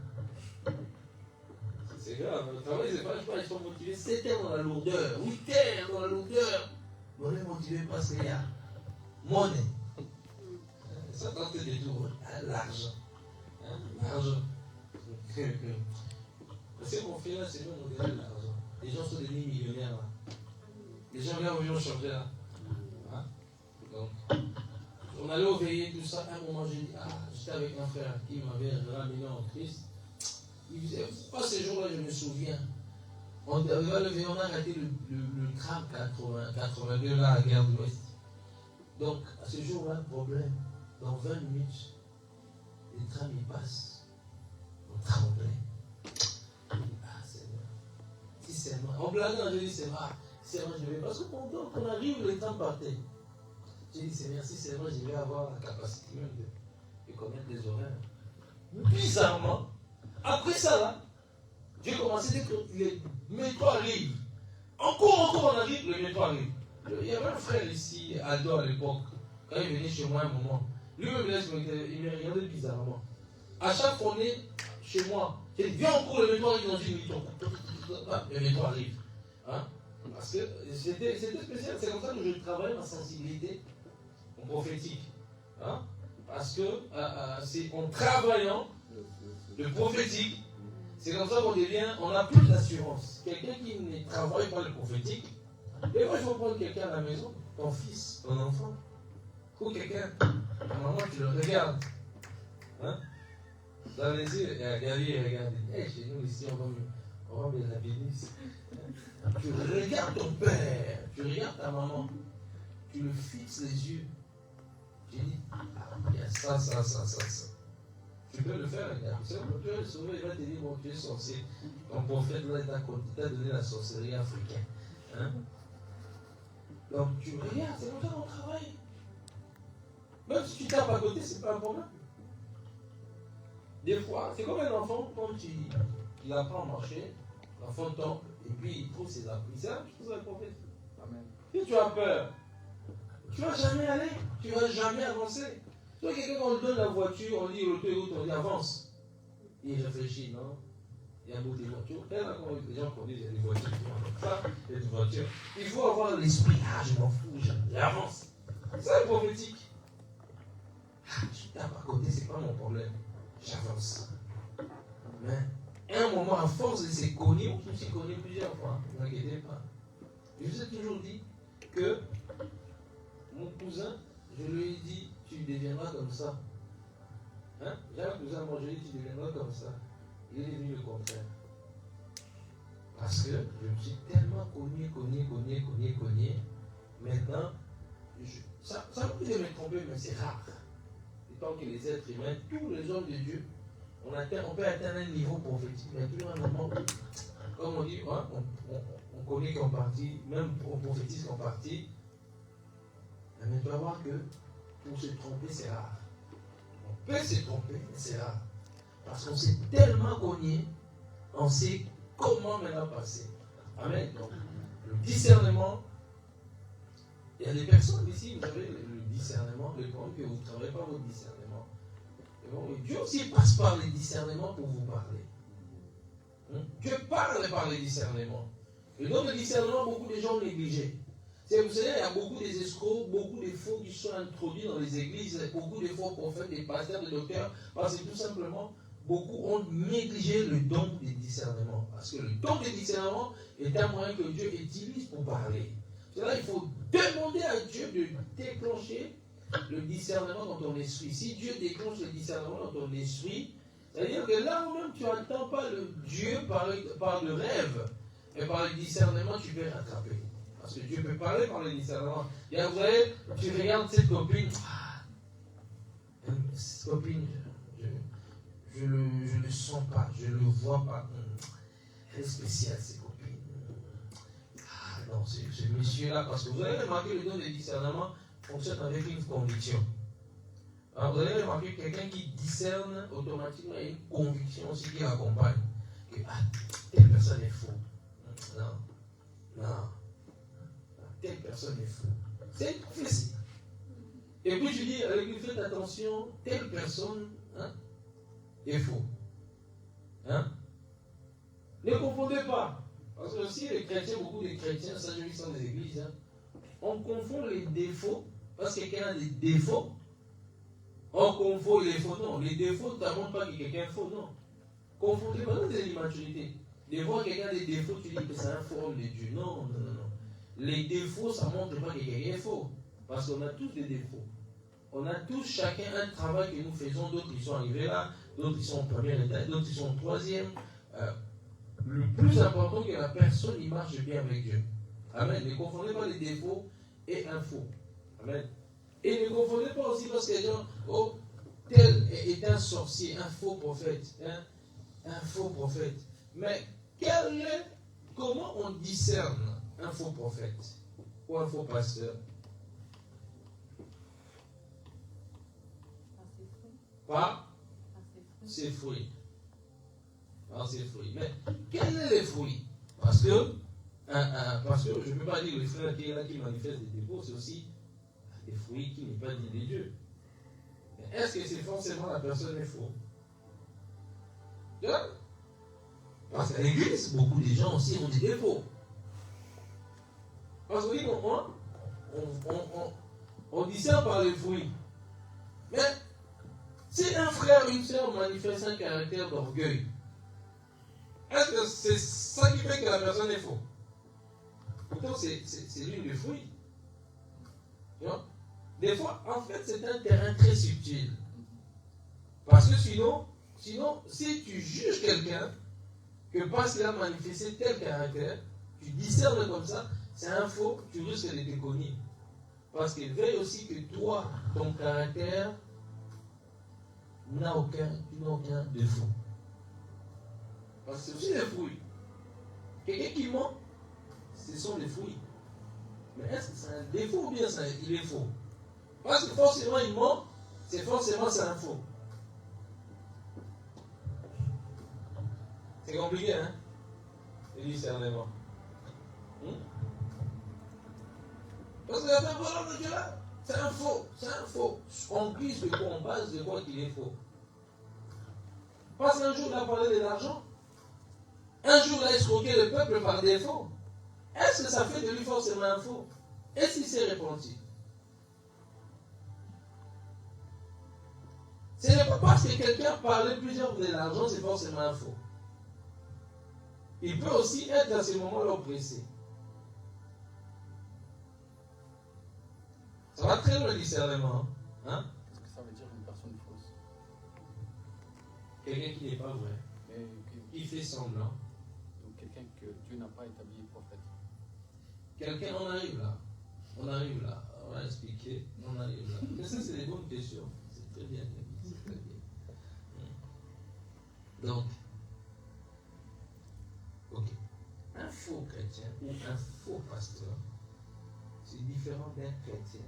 C'est grave, au travail, ils ne se fâchent pas, ils sont motivés 7 heures dans la lourdeur, 8 heures dans la lourdeur. On est motivé parce qu'il y a monnaie. Ça tente de tout, l'argent. L'argent. Ce qu'on fait là, c'est nous, on gagne l'argent. Les gens sont devenus millionnaires là. Les gens là ont changé là. Donc, on allait au veillé, tout ça. À un moment, j'ai dit, j'étais avec un frère qui m'avait ramené en Christ. Il disait, pourquoi ce jour-là, je me souviens. On a arrêté le tram 82 là à Gare de l'Ouest. Donc, à ce jour-là, problème. Dans 20 minutes, les trams y passent. On tremblait. Ah, Seigneur. Si seulement. En blaguant, je dis, Seigneur, je vais. Parce que quand on arrive, les trams partaient. J'ai dit, Seigneur, si seulement je vais avoir la capacité même de connaître les horaires. Bizarrement, après ça, là, j'ai commencé dès que les métros arrivent. Encore on arrive, le métro arrive. Il y avait un frère ici, Aldo à l'époque, quand il venait chez moi un moment. Lui-même, il me regardait bizarrement. À chaque fois, on est chez moi. J'ai dit, viens encore, le métro arrive dans une minute. Le métro arrive. Hein? Parce que c'était spécial. C'est comme ça que je travaille ma sensibilité prophétique. Hein? Parce que c'est en travaillant le prophétique, c'est comme ça on a plus d'assurance. Quelqu'un qui ne travaille pas le prophétique, et moi je vais prendre quelqu'un à la maison, ton fils, ton enfant, ou quelqu'un, ta maman, tu le regardes. Hein? Dans les yeux, regarde. Hey, chez nous ici, on va mettre la bénisse. Tu regardes ton père, tu regardes ta maman, tu le fixes les yeux. J'ai dit, il y a ça. Tu peux le faire, regarde. Tu peux le sauver, il va te dire, bon, tu es sorcier. Ton prophète, là, il t'a donné la sorcellerie africaine. Hein? Donc, tu regardes, c'est comme ça qu'on travaille. Même si tu tapes à côté, c'est pas un problème. Des fois, c'est comme un enfant, quand il apprend à marcher, l'enfant tombe, et puis il trouve ses appuis. C'est la même chose avec le prophète. Amen. Si tu as peur, tu ne vas jamais aller, tu ne vas jamais avancer. Toi, quelqu'un, quand on lui donne la voiture, on dit l'autoroute, on dit avance. Il réfléchit, non? Il y a beaucoup de voitures. Et là, quand les gens conduisent, il y a des voitures qui vont ça, il y a des voitures. Il faut avoir l'esprit, je m'en fous, j'avance. C'est prophétique. Tu tapes à côté, c'est pas mon problème. J'avance. Mais, à un moment, à force de se cogner, je me suis cogné plusieurs fois, ne vous inquiétez pas. Je vous ai toujours dit que mon cousin, je lui ai dit, tu deviendras comme ça. Hein? J'ai un cousin, moi je lui ai dit, tu deviendras comme ça. Il est devenu le contraire. Parce que je me suis tellement cogné. Maintenant, ça peut me tromper, mais c'est rare. Et tant que les êtres humains, tous les hommes de Dieu, on peut atteindre un niveau prophétique, mais toujours un moment où, comme on dit, hein, on connaît qu'en partie, même on prophétise qu'en partie, mais tu vas voir que pour se tromper, c'est rare. On peut se tromper, mais c'est rare. Parce qu'on s'est tellement cogné, on sait comment maintenant passer. Amen. Donc, le discernement, il y a des personnes ici, vous avez le discernement, le problème que vous ne travaillez pas votre discernement. Et bon, Dieu aussi passe par les discernements pour vous parler. Dieu parle par les discernements. Et donc le discernement, beaucoup de gens négligent. Vous savez, il y a beaucoup des escrocs, beaucoup de faux qui sont introduits dans les églises, beaucoup de faux prophètes, des pasteurs, des docteurs, parce que tout simplement, beaucoup ont négligé le don du discernement. Parce que le don du discernement est un moyen que Dieu utilise pour parler. C'est là il faut demander à Dieu de déclencher le discernement dans ton esprit. Si Dieu déclenche le discernement dans ton esprit, c'est-à-dire que là où même tu n'entends pas le Dieu par le rêve, et par le discernement, tu peux rattraper. Parce que Dieu peut parler par le discernement. Et vous voyez, tu regardes cette copine, cette copine, je ne le sens pas, je ne le vois pas. Elle est spéciale, cette copine. Non, ce monsieur-là, parce que vous avez remarqué le don de discernement fonctionne avec une conviction. Alors, vous avez remarqué quelqu'un qui discerne automatiquement une conviction aussi qui l'accompagne. Que telle personne est faux. Non. Telle personne est faux. C'est une prophétie. Et puis je dis, faites attention, telle personne est faux. Ne confondez pas. Parce que aussi les chrétiens, beaucoup de chrétiens, ça je vis dans les églises, on confond les défauts, parce que quelqu'un a des défauts, on confond les faux. Non, les défauts ne montrent pas que quelqu'un est faux, non. Confondez pas, c'est l'immaturité. De voir quelqu'un a des défauts, tu dis que c'est un faux homme de Dieu. Non. Les défauts, ça ne montre pas que quelqu'un est faux. Parce qu'on a tous des défauts. On a tous chacun un travail que nous faisons, d'autres qui sont arrivés là. d'autres ils sont au premier étage, d'autres ils sont au troisième. Le plus important que la personne, il marche bien avec Dieu. Amen. Ne confondez pas les défauts et un faux. Amen. Et ne confondez pas aussi parce que les gens, oh, tel est un sorcier, un faux prophète. Un faux prophète. Mais comment on discerne un faux prophète ou un faux pasteur? Par ses fruits. Par ses fruits. Mais quels sont les fruits? Parce que je ne peux pas dire que les frères qui est là qui manifestent des défauts, c'est aussi des fruits qui n'est pas dit de Dieu. Mais est-ce que c'est forcément la personne est faux? Parce qu'à l'église, beaucoup de gens aussi ont des défauts. Parce que oui, on discerne par les fruits. Mais si un frère ou une soeur manifeste un caractère d'orgueil, est-ce que c'est ça qui fait que la personne est faux? Pourtant, c'est l'une des fruits. Des fois, en fait, c'est un terrain très subtil. Parce que sinon, si tu juges quelqu'un, que parce qu'il a manifesté tel caractère, tu discernes comme ça, c'est un faux, tu risques de te cogner. Parce qu'il veille aussi que toi, ton caractère, n'a aucun défaut. Parce que c'est aussi des fruits. Quelqu'un qui ment, ce sont des fruits. Mais est-ce que c'est un défaut ou bien il est faux? Parce que forcément il ment, c'est un faux. C'est compliqué, hein? Le discernement. Parce que la parole de Dieu là, c'est un faux. On glisse de quoi, on base de quoi qu'il est faux. Parce qu'un jour il a parlé de l'argent. Un jour il a escroqué le peuple par défaut. Est-ce que ça fait de lui forcément un faux? Est-ce qu'il s'est repenti? Ce n'est pas parce que quelqu'un parlait plusieurs fois de l'argent, c'est forcément un faux. Il peut aussi être à ce moment-là oppressé. Ça va très loin le discernement. Hein? Qu'est-ce que ça veut dire une personne fausse? Quelqu'un qui n'est pas vrai. Qui fait semblant. Donc quelqu'un que Dieu n'a pas établi prophète. Quelqu'un, on arrive là. On va expliquer. On arrive là. Mais ça, c'est des bonnes questions. C'est très bien. C'est très bien. Donc, ok. Un faux chrétien ou un faux pasteur, c'est différent d'un chrétien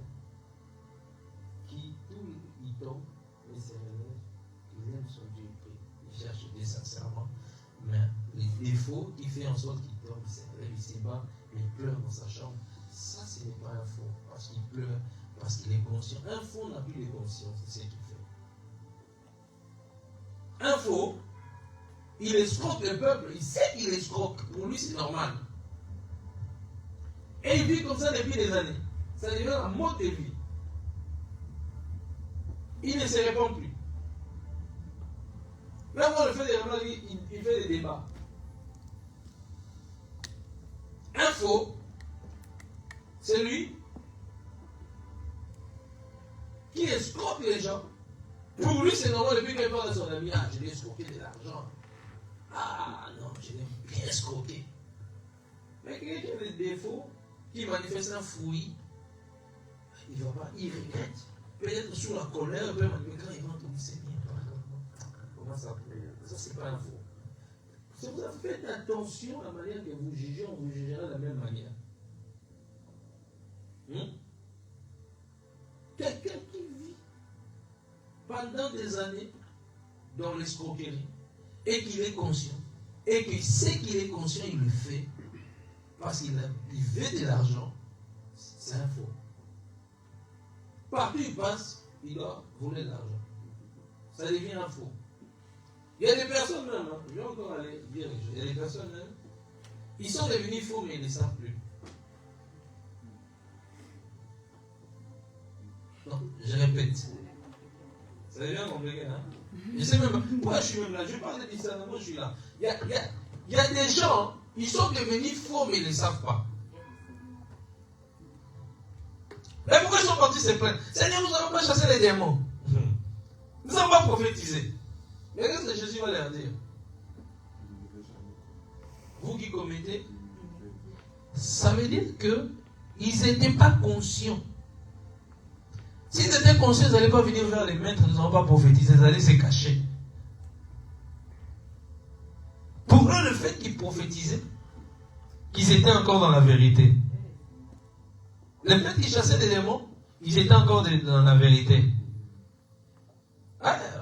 qui, tout il tombe, mais se relève, il aime son Dieu, il cherche Dieu sincèrement, mais les défauts qui fait en sorte qu'il tombe, il se relève, il se bat, il pleure dans sa chambre. Ça, ce n'est pas un faux, parce qu'il pleure, parce qu'il est conscient. Un faux n'a plus de conscience, c'est ce qu'il fait. Un faux, il escroque le peuple, il sait qu'il escroque, pour lui c'est normal. Et il vit comme ça depuis des années. Ça devient un mode de vie. Il ne se répond plus. Là, moi, le fait des remarques, il fait des débats. Un faux, c'est lui qui escroque les gens. Pour lui, c'est normal, depuis qu'il parle à son ami, je l'ai escroqué de l'argent. Ah non, je l'ai bien escroqué. Mais quelqu'un qui a des défauts, qui manifeste un fruit, il ne va pas, il regrette. Peut-être sous la colère, mais quand il va tomber, c'est bien. Comment ça peut? Ça, c'est pas un faux. Si vous faites attention à la manière que vous jugez, on vous jugera de la même manière. Quelqu'un qui vit pendant des années dans l'escroquerie et qu'il est conscient, et qu'il sait qu'il est conscient, il le fait parce qu'il veut de l'argent, c'est un faux. Partout il passe, il doit voler de l'argent. Ça devient un faux. Il y a des personnes même, je vais encore aller dire, il y a des personnes même, ils sont devenus faux mais ils ne savent plus. Non, je répète. Ça devient compliqué, hein? Je sais même pas. Moi, je suis même là. Je parle de discernement, je suis là. Il y a des gens, ils sont devenus faux, mais ils ne savent pas. Mais pourquoi ils sont partis se plaindre? Seigneur, nous n'avons pas chassé les démons. Nous n'avons pas prophétisé. Mais qu'est-ce que Jésus va leur dire? Vous qui commettez, ça veut dire qu'ils n'étaient pas conscients. S'ils étaient conscients, ils n'allaient pas venir vers les maîtres, ils n'ont pas prophétisé, ils allaient se cacher. Pour eux, le fait qu'ils prophétisaient, qu'ils étaient encore dans la vérité. Le fait qu'ils chassaient des démons, ils étaient encore dans la vérité.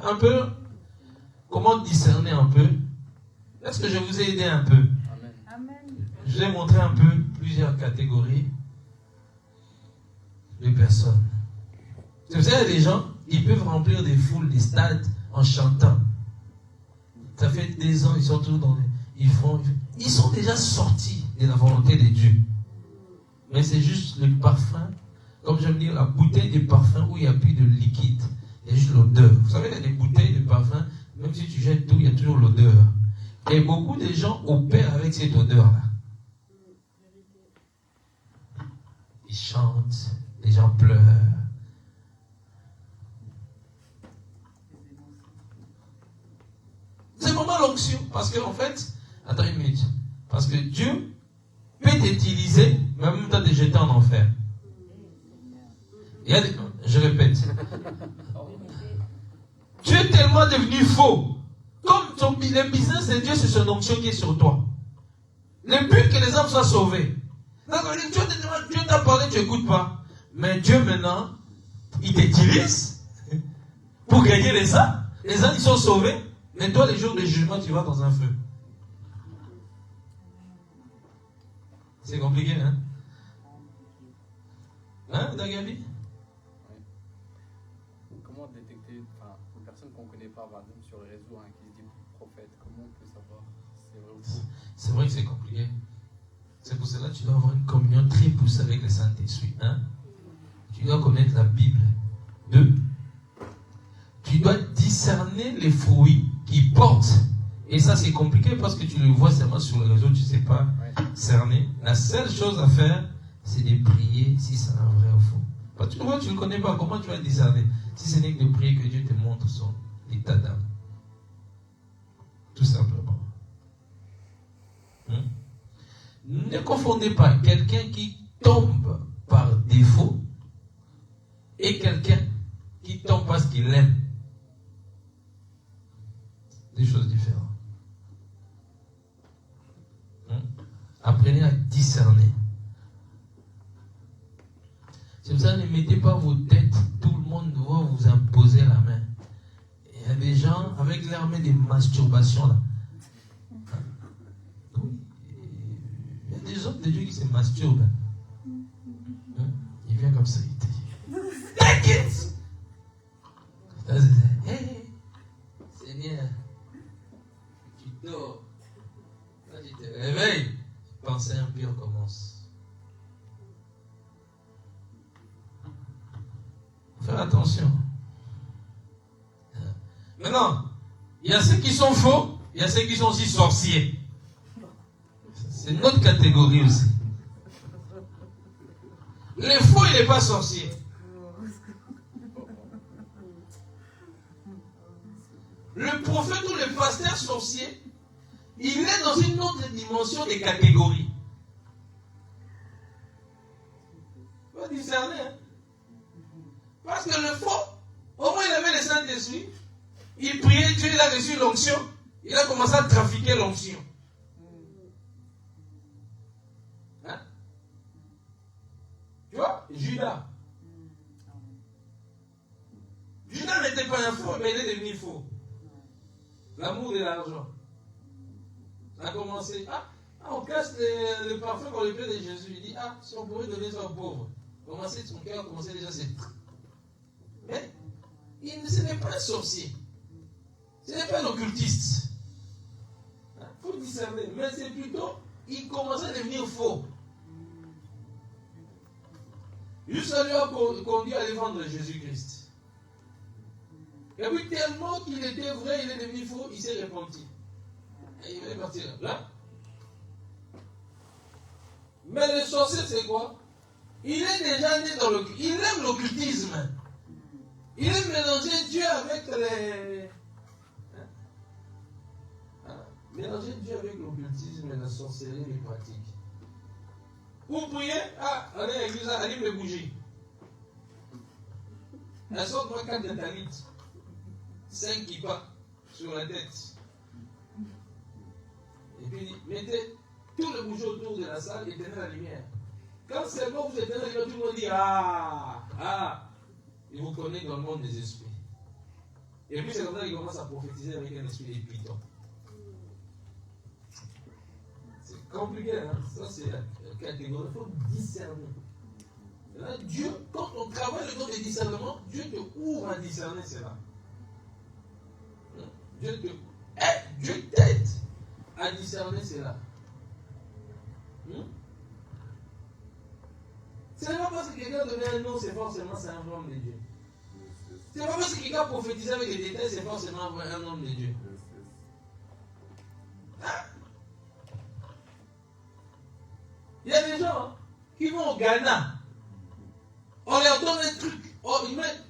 Un peu, comment discerner un peu? Est-ce que je vous ai aidé un peu? Amen. Je vais montrer un peu plusieurs catégories de personnes. Vous savez, les gens, ils peuvent remplir des foules, des stades en chantant. Ça fait des ans, ils sont tous dans les... Ils sont déjà sortis de la volonté de Dieu. Mais c'est juste le parfum, comme j'aime dire, la bouteille de parfum où il n'y a plus de liquide. Il y a juste l'odeur. Vous savez, il y a des bouteilles de parfum, même si tu jettes tout, il y a toujours l'odeur. Et beaucoup de gens opèrent avec cette odeur-là. Ils chantent, les gens pleurent. C'est vraiment l'onction. Parce qu'en fait, attends une minute. Parce que Dieu peut t'utiliser, mais en même temps te jeter en enfer. Je répète. Tu es tellement devenu faux. Comme le business de Dieu, c'est son onction qui est sur toi. Le but que les hommes soient sauvés. Dieu t'a parlé, tu n'écoutes pas. Mais Dieu maintenant, il t'utilise pour gagner les âmes. Les âmes, ils sont sauvés. Mais toi, les jours de jugement, tu vas dans un feu. C'est compliqué, hein? Hein, Dagabi? Oui. Comment détecter, une personne qu'on ne connaît pas, par exemple, sur les réseaux, qui se dit prophète, comment on peut savoir si c'est vrai ou faux? C'est vrai que c'est compliqué. C'est pour cela que tu dois avoir une communion très poussée avec le Saint-Esprit. Tu dois connaître la Bible. 2. Tu dois discerner les fruits qu'ils portent. Et ça, c'est compliqué parce que tu le vois seulement sur le réseau, tu ne sais pas cerner. La seule chose à faire, c'est de prier si c'est un vrai ou faux. Parce que tu vois, tu ne le connais pas. Comment tu vas discerner? Si ce n'est que de prier que Dieu te montre son état d'âme. Tout simplement. Ne confondez pas quelqu'un qui tombe par défaut et quelqu'un qui tombe parce qu'il aime. Des choses différentes. Apprenez à discerner. C'est pour ça, ne mettez pas vos têtes, tout le monde va vous imposer la main. Il y a des gens avec leur main de masturbation là. Il y a des hommes de Dieu qui se masturbent. Il vient comme ça, il te dit take it! Hey, Seigneur, tu dors. Quand tu te réveilles, pensée impure commence. Faire attention. Maintenant, il y a ceux qui sont faux, il y a ceux qui sont aussi sorciers. C'est une autre catégorie aussi. Le faux, il n'est pas sorcier. Le prophète ou le pasteur sorcier, il est dans une autre dimension des catégories. Il faut discerner. Parce que le faux, au moins il avait le Saint-Esprit, il priait Dieu, il a reçu l'onction, il a commencé à trafiquer l'onction. Tu vois, Judas. Judas n'était pas un faux, mais il est devenu faux. L'amour de l'argent. On a commencé. On casse le parfum pour le pied de Jésus. Il dit, si on pouvait donner ça aux pauvres. Son cœur commençait déjà à se... Mais, ce n'est pas un sorcier. Ce n'est pas un occultiste. Il faut discerner. Mais c'est plutôt, il commençait à devenir faux. Jusqu'à lui a conduit à aller vendre Jésus-Christ. Et puis tellement qu'il était vrai, il est devenu faux, il s'est repenti. Et il est parti là. Mais le sorcier, c'est quoi? Il est déjà né dans l'occultisme. Il aime l'occultisme. Il aime mélanger Dieu avec Mélangez Dieu avec l'occultisme et la sorcellerie, les pratiques. Vous priez, allez à l'église, allume les bougies. Elles sont 3-4 de talit, 5 qui partent sur la tête. Et puis, mettez tous les bougies autour de la salle et tenez la lumière. Quand c'est bon, vous éteignez la lumière, tout le monde dit il vous connaît dans le monde des esprits. Et puis c'est comme ça qu'il commence à prophétiser avec un esprit de python. C'est compliqué, hein? Ça c'est la catégorie. Il faut discerner. Et là, Dieu, quand on travaille le don de discernement, Dieu te ouvre à discerner cela. Dieu t'aide à discerner cela. C'est pas parce que quelqu'un devient un nom, c'est forcément un homme de Dieu. C'est pas parce que quelqu'un prophétise avec des détails, c'est forcément un homme de Dieu. Hein? Il y a des gens qui vont au Ghana. On leur donne un truc.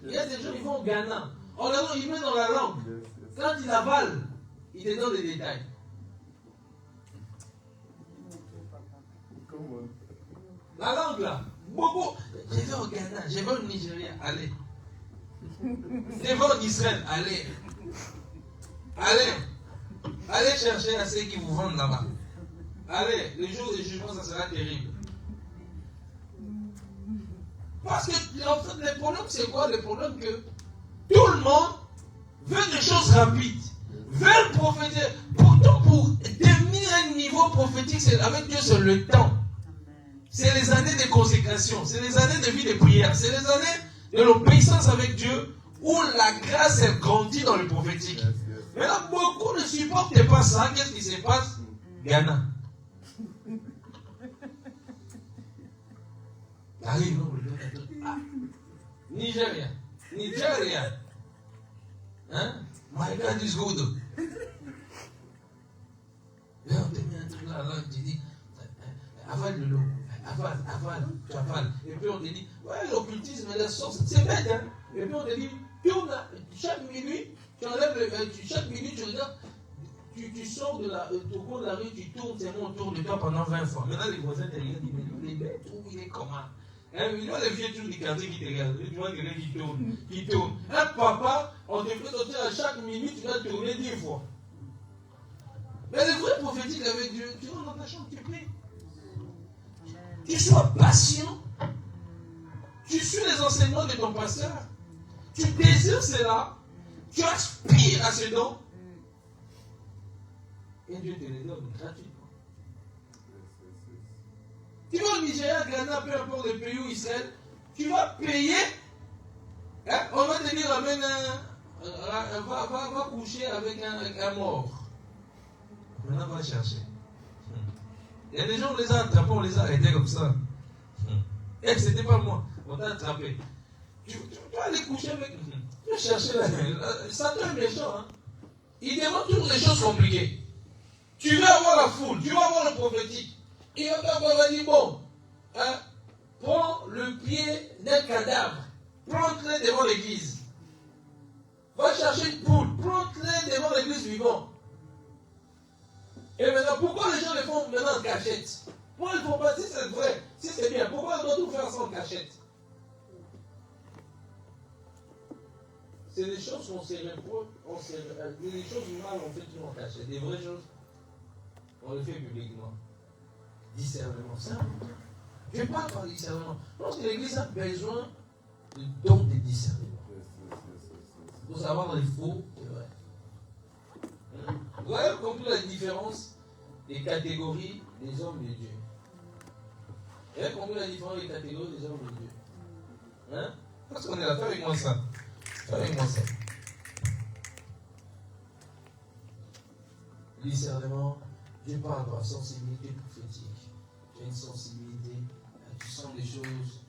Il y a des gens qui vont au Ghana. On leur donne, ils mettent dans la langue. Quand ils avalent, ils te donnent des détails. La langue là, beaucoup. Je vais au Ghana, je vais au Nigeria, allez. Je vais en Israël, allez. Allez chercher à ceux qui vous vendent là-bas. Allez, le jour du jugement, ça sera terrible. Parce que en fait, le problème, c'est quoi? Le problème que tout le monde veut des choses rapides, veut prophétiser. Pourtant, pour devenir un niveau prophétique, avec Dieu, c'est le temps. C'est les années de consécration, c'est les années de vie de prière, c'est les années de l'obéissance avec Dieu où la grâce elle grandit dans le prophétique. Mais là, beaucoup ne supportent pas ça. Qu'est-ce qui se passe? Ghana. Allez, non, Nigeria. Hein? My God is good. Là, on te met un truc là, tu dis, avale de l'eau. Avale, tu avales. Et puis on te dit, ouais, l'occultisme et la sorce, c'est bête, hein. Et puis on te dit, chaque minute, tu enlèves chaque minute, tu regardes, tu sors au cours de la rue, tu tournes tellement autour de toi pendant 20 fois. Maintenant, les voisins te regardent, ils me disent, il est bête ou il est comment? Il y a les vieux trucs du quartier qui te regardent, tu vois quelqu'un qui tourne. Un papa, on te fait sortir à chaque minute, tu vas tourner 10 fois. Mais le vrai prophétique avec Dieu, tu rentres dans ta chambre, tu pries. Tu sois patient. Tu suis les enseignements de ton pasteur. Tu désires cela. Tu aspires à ce don. Et Dieu te les donne gratuitement. Tu vas au Nigeria, Ghana, peu importe le pays ou Israël, tu vas payer. Hein? On va te dire, amène va coucher avec un mort. Maintenant, va chercher. Il y a des gens, on les a attrapés, on les a arrêtés comme ça. Et c'était pas moi, on t'a attrapé. Tu vas aller coucher avec. Tu vas chercher Satan est méchant. Hein? Il demande toutes les choses compliquées. Tu vas avoir la foule, tu vas avoir le prophétique. Il va dire bon, hein, prends le pied d'un cadavre, plante-le devant l'église. Va chercher une poule, plante-le devant l'église vivante. Et maintenant, pourquoi les gens le font maintenant en cachette? Pourquoi ils ne font pas, si c'est vrai, si c'est bien, pourquoi ils doivent tout faire ça en cachette? C'est des choses qu'on se reproche, des choses mal on fait tout en cachette. Des vraies choses, on le fait publiquement. Discernement, c'est important. Je parle par discernement. Je pense que l'Église a besoin de dons de discernement. Pour savoir les faux et vrai. Vous avez compris la différence des catégories des hommes de Dieu. Vous avez compris la différence des catégories des hommes de Dieu. Hein? Parce qu'on est là, fais avec moi ça. Fais avec moi ça. Discernement, je parle de la sensibilité prophétique. J'ai une sensibilité, tu sens des choses,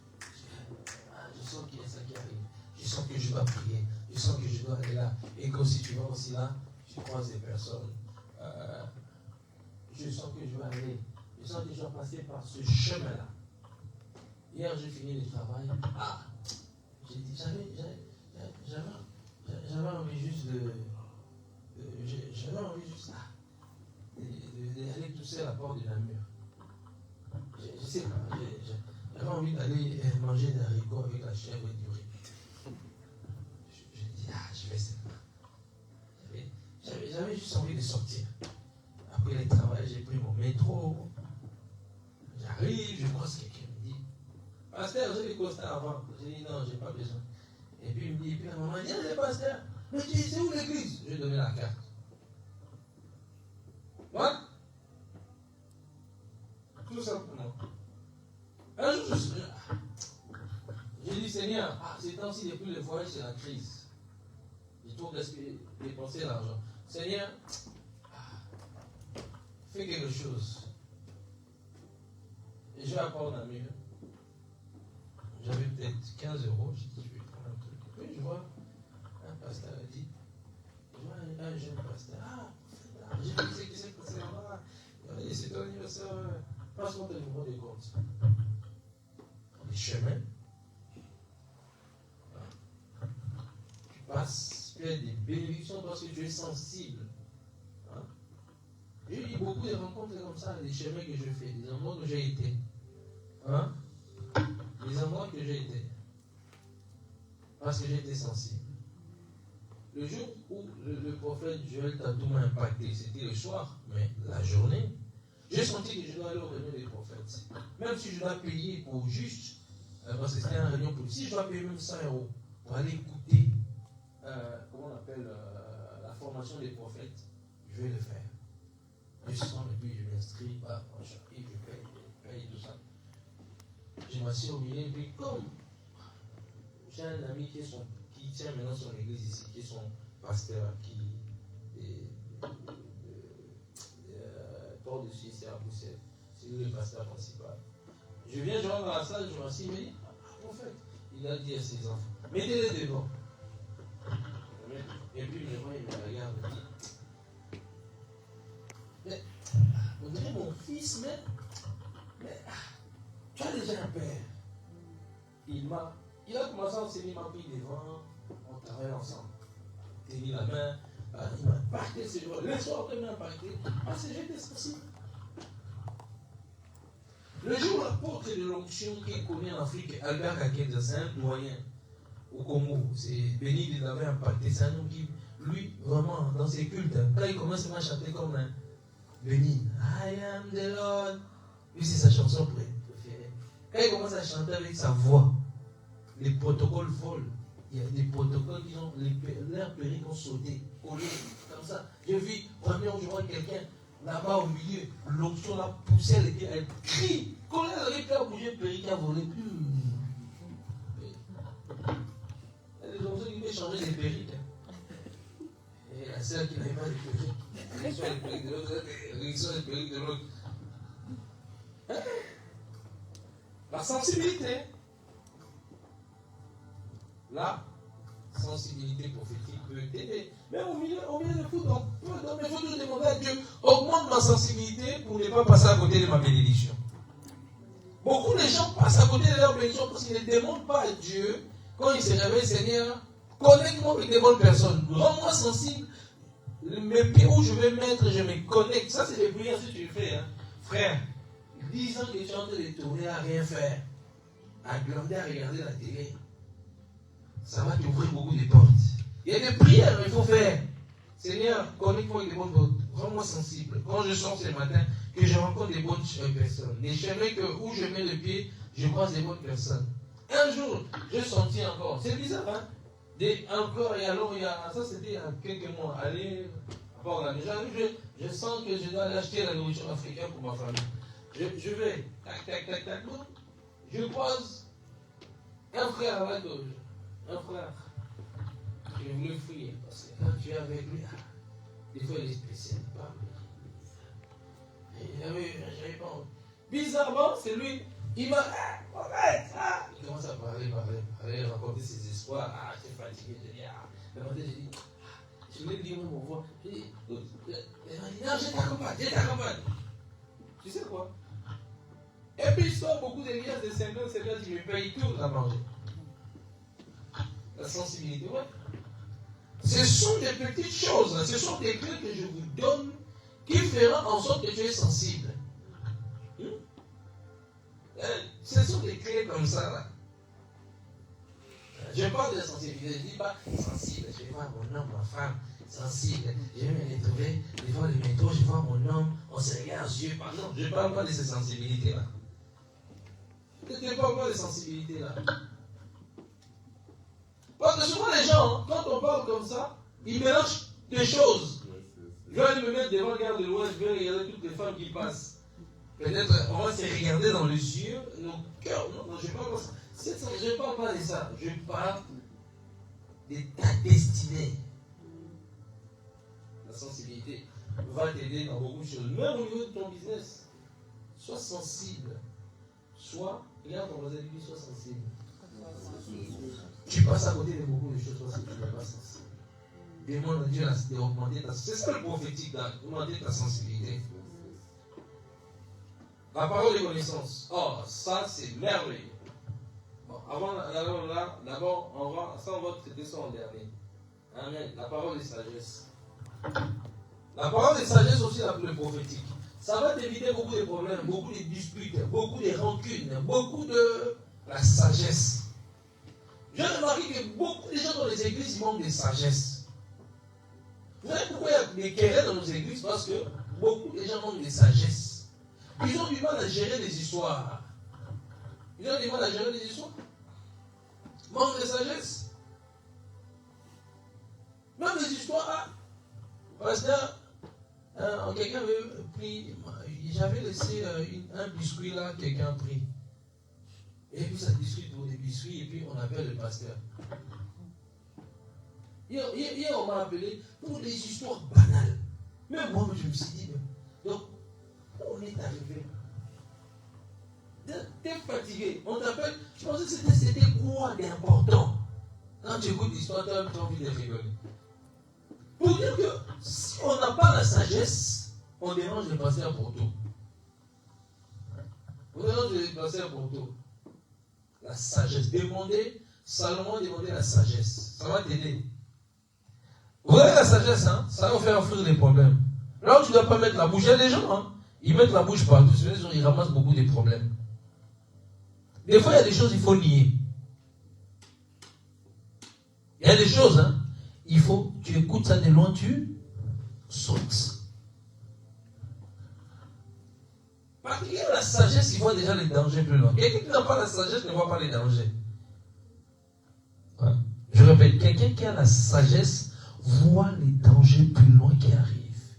je sens qu'il y a ça qui arrive, je sens que je dois prier, je sens que je dois aller là, et que si tu vas aussi là, tu croises des personnes, je sens que je dois aller, je sens que je dois passer par ce chemin-là. Hier, j'ai fini le travail, j'ai dit, j'avais envie juste j'avais envie juste d'aller tousser à la porte de la mur. Je sais pas, j'avais envie d'aller manger des haricots avec la chèvre et du riz. Je dis, je vais essayer. J'avais juste envie de sortir. Après le travail, j'ai pris mon métro. J'arrive, je croise quelqu'un me dit, pasteur, j'ai les costards avant. J'ai dit, non, j'ai pas besoin. Et puis il me dit, puis la maman dit, allez, pasteur, mais tu dis, c'est où l'église? Je lui ai donné la carte. What? Tout simplement. Un jour, j'ai dit, Seigneur, ces temps-ci, depuis le voyage, c'est la crise. J'ai trop dépensé l'argent. Seigneur, fais quelque chose. Et je vais apprendre un mur. J'avais peut-être 15 euros. J'ai dit, je vais prendre un truc. Puis je vois un pasteur a dit, je vois un jeune pasteur. J'ai vu ce qui s'est passé là-bas. Il a dit, c'est ton anniversaire. Passe-moi ton numéro de compte. Les chemins. Tu passes, tu as des bénédictions parce que tu es sensible. J'ai eu beaucoup de rencontres comme ça, des chemins que je fais, des endroits où j'ai été. Des endroits que j'ai été. Parce que j'ai été sensible. Le jour où le prophète Joël Tatou m'a impacté, c'était le soir, mais la journée, j'ai senti que je dois aller au réunion des prophètes. Même si je dois payer pour juste, parce que c'était une réunion politique, si je dois payer même 100 euros pour aller écouter, comment on appelle, la formation des prophètes, je vais le faire. Je sens et puis je m'inscris, j'arrive, je paye tout ça. Je m'assieds au milieu et puis comme j'ai un ami qui tient maintenant son église ici, qui est son pasteur, qui est port de Suisse, c'est à Bruxelles. C'est lui le pasteur principal. Je viens, je rentre dans la salle, je m'assieds, il me dit, prophète, il a dit à ses enfants, mettez-les devant. Et puis il me voit, il me regarde, il me dit, mais, on dirait mon fils, mais tu as déjà un père. Il a commencé à enseigner, il m'a pris devant, on travaille ensemble. Il m'a mis la main, il m'a impacté ce jour. Le soir, il m'a impacté, parce que j'étais sensible. Le jour où l'apôtre de l'onction qui est connu en Afrique, Albert Kakenza, c'est un doyen au Congo. C'est Béni, il l'avait impacté. C'est un homme qui, lui, vraiment, dans ses cultes, quand il commence à chanter comme un Béni, I am the Lord. Lui, c'est sa chanson préférée. Quand il commence à chanter avec sa voix, les protocoles volent. Il y a des protocoles qui ont, leurs périques ont sauté, collés, comme ça. J'ai vu, vraiment, je vois quelqu'un là-bas au milieu, l'onction l'a poussé, elle crie, quand elle arrive à bouger, le périque a volé. Les onctions qui peuvent changer les périques. Et la sœur qui n'avait pas de périques, ils sont les périques de l'autre, ils sont les périques de l'autre. La sensibilité. La sensibilité prophétique peut t'aider. Mais au milieu de tout, donc, il faut toujours demander à Dieu, augmente ma sensibilité pour ne pas passer à côté de ma bénédiction. Beaucoup de gens passent à côté de leur bénédiction parce qu'ils ne demandent pas à Dieu, quand ils se réveillent, Seigneur, connecte-moi avec des bonnes personnes, rends-moi sensible, mes pieds où je vais mettre, je me connecte. Ça, c'est des prières si tu le fais, hein. Frère, 10 ans que tu es en train de tourner à rien faire, à glander, à regarder la télé, ça va t'ouvrir beaucoup de portes. Il y a des prières qu'il faut faire. Seigneur, connecte-moi avec des bonnes portes. Rends-moi sensible. Quand je sors ce matin, que je rencontre des bonnes personnes. Les chemins où je mets le pied, je croise des bonnes personnes. Un jour, j'ai senti encore. C'est bizarre, hein? Encore et alors, ça c'était il y a quelques mois. Aller à Port-la je sens que je dois aller acheter la nourriture africaine pour ma famille. Je vais, tac, tac, tac, tac. Je croise un frère à la gauche. Un frère. Je voulais fuir parce que quand tu es avec lui, des fois il est spécial. J'avais pas envie. Bizarrement, c'est lui. Il m'a. Il commence à parler, raconter ses espoirs. J'étais fatigué. J'ai dit, je voulais dire mon voix. J'ai dit, non, je t'accompagne. Tu sais quoi? Et puis je sors beaucoup de liasses de 50, c'est là que je me paye tout à manger. La sensibilité, ouais. Ce sont des petites choses, ce sont des clés que je vous donne qui fera en sorte que tu es sensible. Ce sont des clés comme ça là. Je parle de sensibilité, je ne dis pas sensible. Je vais voir mon homme, ma femme, sensible. Je vais me retrouver devant le métro, je vois mon homme, on se regarde aux yeux. Non, je ne parle pas de ces sensibilités-là. Je ne parle pas de sensibilité-là. Parce que souvent les gens, quand on parle comme ça, ils mélangent des choses. Je vais me mettre devant le garde de l'Ouest, je vais regarder toutes les femmes qui passent. Peut-être on va se regarder dans les yeux, nos cœurs. Non, je ne parle pas de ça. Je ne parle pas de ça. Je parle de ta destinée. La sensibilité va t'aider dans beaucoup de choses. Même au niveau de ton business. Sois sensible. Regarde ton voisin, lui, sois sensible. Tu passes à côté de beaucoup de choses parce que tu n'es pas sensible. Demande à Dieu d'augmenter ta sensibilité. C'est ça le prophétique, d'augmenter ta sensibilité. La parole de connaissance. Oh, ça c'est merveilleux. Bon, avant là, d'abord, on va traiter ça en dernier. Amen. La parole de sagesse. La parole de sagesse aussi, le prophétique. Ça va t'éviter beaucoup de problèmes, beaucoup de disputes, beaucoup de rancunes, beaucoup de la sagesse. J'ai remarqué que beaucoup de gens dans les églises manquent de sagesse. Vous savez pourquoi il y a des querelles dans nos églises? Parce que beaucoup de gens manquent de sagesse. Ils ont du mal à gérer les histoires. Ils ont du mal à gérer les histoires. Manque de sagesse. Même les histoires. Pasteur, quelqu'un avait pris. J'avais laissé un biscuit là, quelqu'un a pris. Et puis ça discute pour des biscuits et puis on appelle le pasteur. Hier on m'a appelé pour des histoires banales. Même moi je me suis dit, donc on est arrivé. T'es fatigué, on t'appelle, je pensais que c'était quoi d'important. Quand tu écoutes l'histoire, tu as envie de rigoler. Pour dire que si on n'a pas la sagesse, on dérange le pasteur pour tout. On dérange le pasteur pour tout. La sagesse. Salomon demandait la sagesse. Ça va t'aider. Vous avez la sagesse, hein? Ça va vous faire offrir des problèmes. Là où tu ne dois pas mettre la bouche, il y a des gens, hein? Ils mettent la bouche partout. Ils ramassent beaucoup de problèmes. Des fois, il y a des choses qu'il faut nier. Il y a des choses, hein? Tu écoutes ça de loin, tu sautes. Parce qu'il y a la sagesse, il voit déjà les dangers plus loin. Quelqu'un qui n'a pas la sagesse ne voit pas les dangers. Ouais. Je répète, quelqu'un qui a la sagesse voit les dangers plus loin qui arrivent.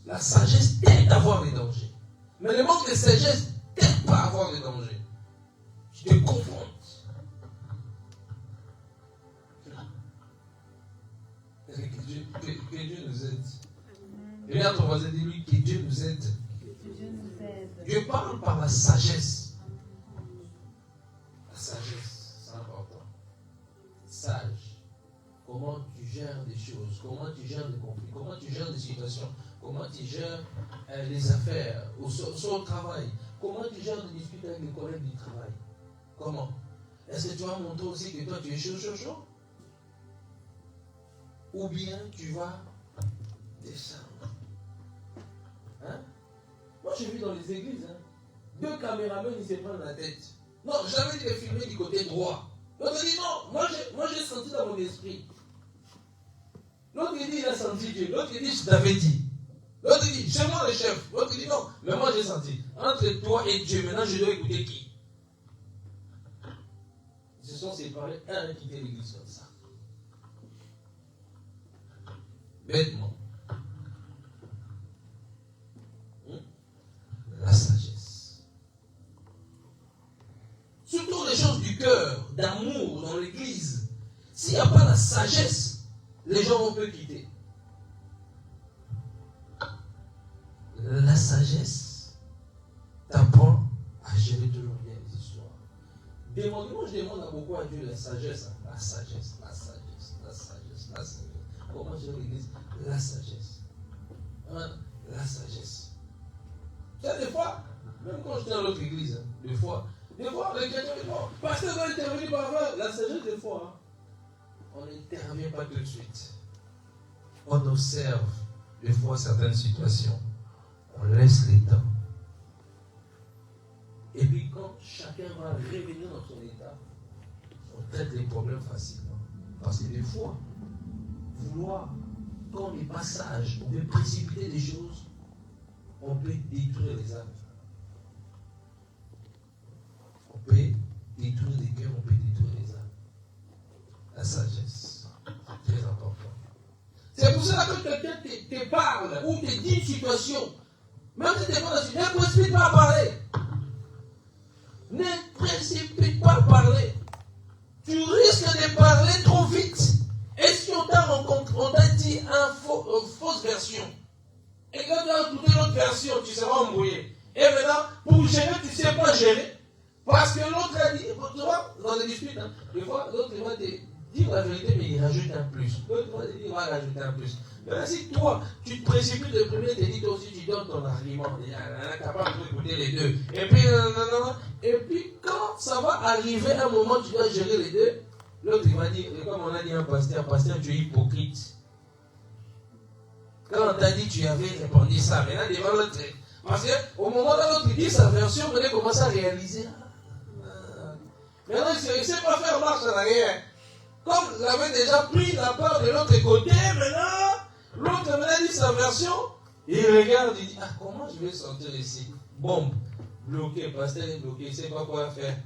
La sagesse t'aide à voir les dangers. Mais le manque de sagesse t'aide pas à voir les dangers. Tu te confrontes. Que Dieu nous aide. Regarde ton voisin, dis-lui que Dieu nous aide. Dieu parle par la sagesse. La sagesse, c'est important. Sage. Comment tu gères des choses, comment tu gères des conflits, comment tu gères des situations, comment tu gères les affaires, au travail, comment tu gères des disputes avec les collègues du travail. Comment? Est-ce que tu vas montrer aussi que toi tu es chaud? Ou bien tu vas descendre. Hein? Moi j'ai vu dans les églises, hein, 2 caméramans ils se prennent la tête. Non, j'avais dit de filmer du côté droit. L'autre dit non, moi j'ai senti dans mon esprit. L'autre dit il a senti Dieu. L'autre dit je t'avais dit. L'autre dit c'est moi le chef. L'autre dit non, mais moi j'ai senti. Entre toi et Dieu, maintenant je dois écouter qui? Ils se sont séparés, un a quitté l'église comme ça. Bêtement. La sagesse. Surtout les choses du cœur, d'amour dans l'église. S'il n'y a pas la sagesse, les gens vont peu quitter. La sagesse t'apprend à gérer toujours bien les histoires. Moi je demande à beaucoup à Dieu la sagesse. La sagesse. Comment gérer l'église? La sagesse. La sagesse. Ça, des fois, même quand j'étais dans l'autre église, des fois, les chrétiens disent, bon, pasteur va intervenir par là. La sagesse, des fois, on n'intervient pas tout de suite. On observe. des fois, certaines situations, on laisse les temps. Et puis, quand chacun va revenir dans son état, on traite les problèmes facilement. Parce que des fois, vouloir, quand les passages, on veut précipiter des choses, on peut détruire les âmes. On peut détruire les cœurs, on peut détruire les âmes. La sagesse, c'est très important. C'est pour cela que quelqu'un te parle ou te dit une situation, même si tu n'es pas dans une, ne précipite pas à parler. Ne précipite pas à parler. Tu risques de parler trop vite. Et si on t'a dit une fausse version, et quand tu as écouté l'autre version, tu seras embrouillé. Et maintenant, pour gérer, tu ne sais pas gérer. Parce que l'autre a dit, tu vois, dans les disputes, hein, des fois, l'autre va te dire la vérité, mais il rajoute un plus. L'autre va te dire, il va rajouter un plus. Mais si toi, tu te précipites de premier, tu dis toi aussi, tu donnes ton argument. Tu es capable d'écouter les deux. Et puis, quand ça va arriver un moment, tu dois gérer les deux, l'autre, il va dire, comme on a dit à un pasteur, tu es hypocrite. Quand on t'a dit, tu avais répondu ça, maintenant, devant l'autre. Parce qu'au moment où l'autre dit sa version, on commence à réaliser. Maintenant, il ne sait pas faire marche en arrière. Comme il avait déjà pris la part de l'autre côté, maintenant, l'autre dit sa version, il regarde, il dit, comment je vais sortir ici? Bombe, bloqué, pasteur est bloqué, il ne sait pas quoi faire.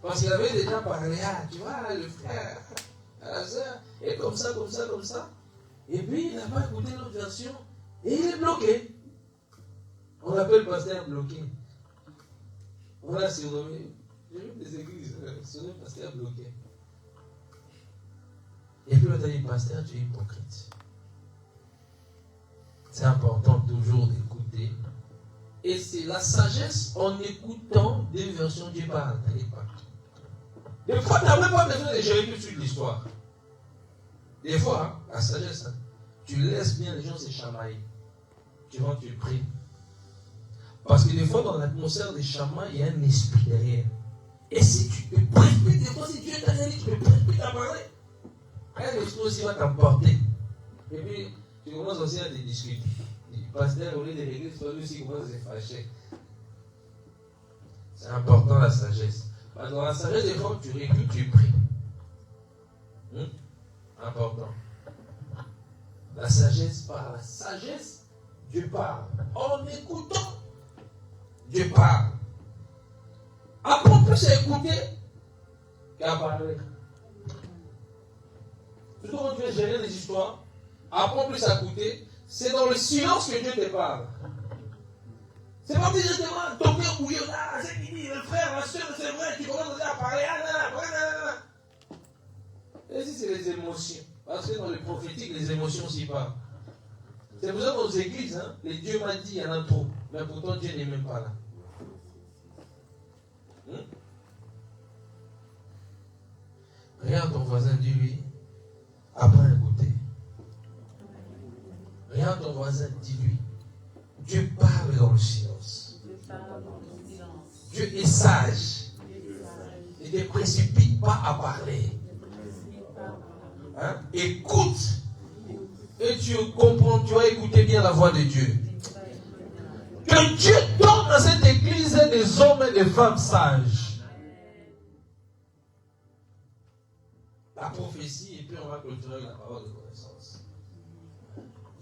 Parce qu'il avait déjà parlé, tu vois, le frère, la soeur, et comme ça. Et puis, il n'a pas écouté l'autre version, et il est bloqué. On l'appelle pasteur bloqué. On l'a surnommé. J'ai vu des églises surnommées pasteur bloqué. Et puis on a dit, pasteur, tu es hypocrite. C'est important toujours d'écouter. Et c'est la sagesse en écoutant des versions Dieu parle. Des fois, tu n'as même pas besoin de gérer tout de suite l'histoire. Des fois, la sagesse, tu laisses bien les gens se chamailler. Tu vois, tu pries. Parce que des fois, dans l'atmosphère des chamailles, il y a un esprit derrière. Et si tu te précipites, des fois, si Dieu t'a dit, tu te précipites à parler, un esprit aussi va t'emporter. Et puis, tu commences aussi à te discuter. Le pasteur, au lieu de l'église, toi aussi, commence à se fâcher. C'est important la sagesse. Parce que dans la sagesse, des fois, tu réécoutes, tu pries. Important. La sagesse, par la sagesse, Dieu parle. En écoutant, Dieu parle. Apprends plus à écouter qu'à parler. Surtout quand tu veux gérer les histoires, apprends plus à écouter. C'est dans le silence que Dieu te parle. C'est pas directement ton cœur bouillon. C'est qui dit, le frère, la soeur, c'est vrai, tu commences à parler. Et si c'est les émotions. Parce que dans le prophétique, les émotions s'y parlent. C'est pour ça que dans nos églises, les dieux m'ont dit, il y en a trop. Mais pourtant, Dieu n'est même pas là. Regarde ton voisin, dis-lui, apprends à écouter. Regarde ton voisin, dis-lui, Dieu parle dans le silence. Dieu est sage. Il ne te précipite pas à parler. Écoute. Et tu comprends, tu vas écouter bien la voix de Dieu. Que Dieu donne à cette église des hommes et des femmes sages. La prophétie, et puis on va clôturer la parole de connaissance.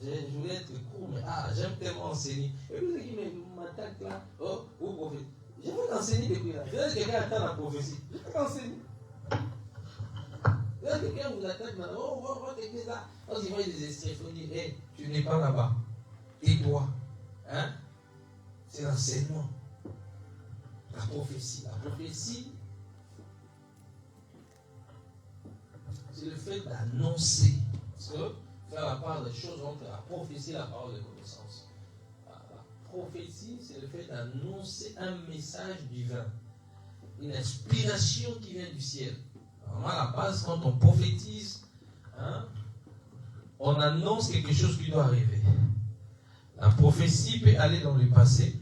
Je voulais être court, mais j'aime tellement enseigner. Et puis vous dites, mais vous m'attaquez là, vous prophétie. Je vais t'enseigner depuis là. Je vais quelqu'un attend la prophétie. Je vais t'enseigner. Là, quelqu'un vous attaque maintenant, on va t'écrire là. Quand il voit des extraits, il faut dire, hey, tu n'es pas là-bas. Tais-toi. C'est l'enseignement. La prophétie. La prophétie, c'est le fait d'annoncer. Parce que faire la part des choses entre la prophétie et la parole de connaissance. La prophétie, c'est le fait d'annoncer un message divin. Une inspiration qui vient du ciel. Alors, à la base, quand on prophétise, on annonce quelque chose qui doit arriver. La prophétie peut aller dans le passé.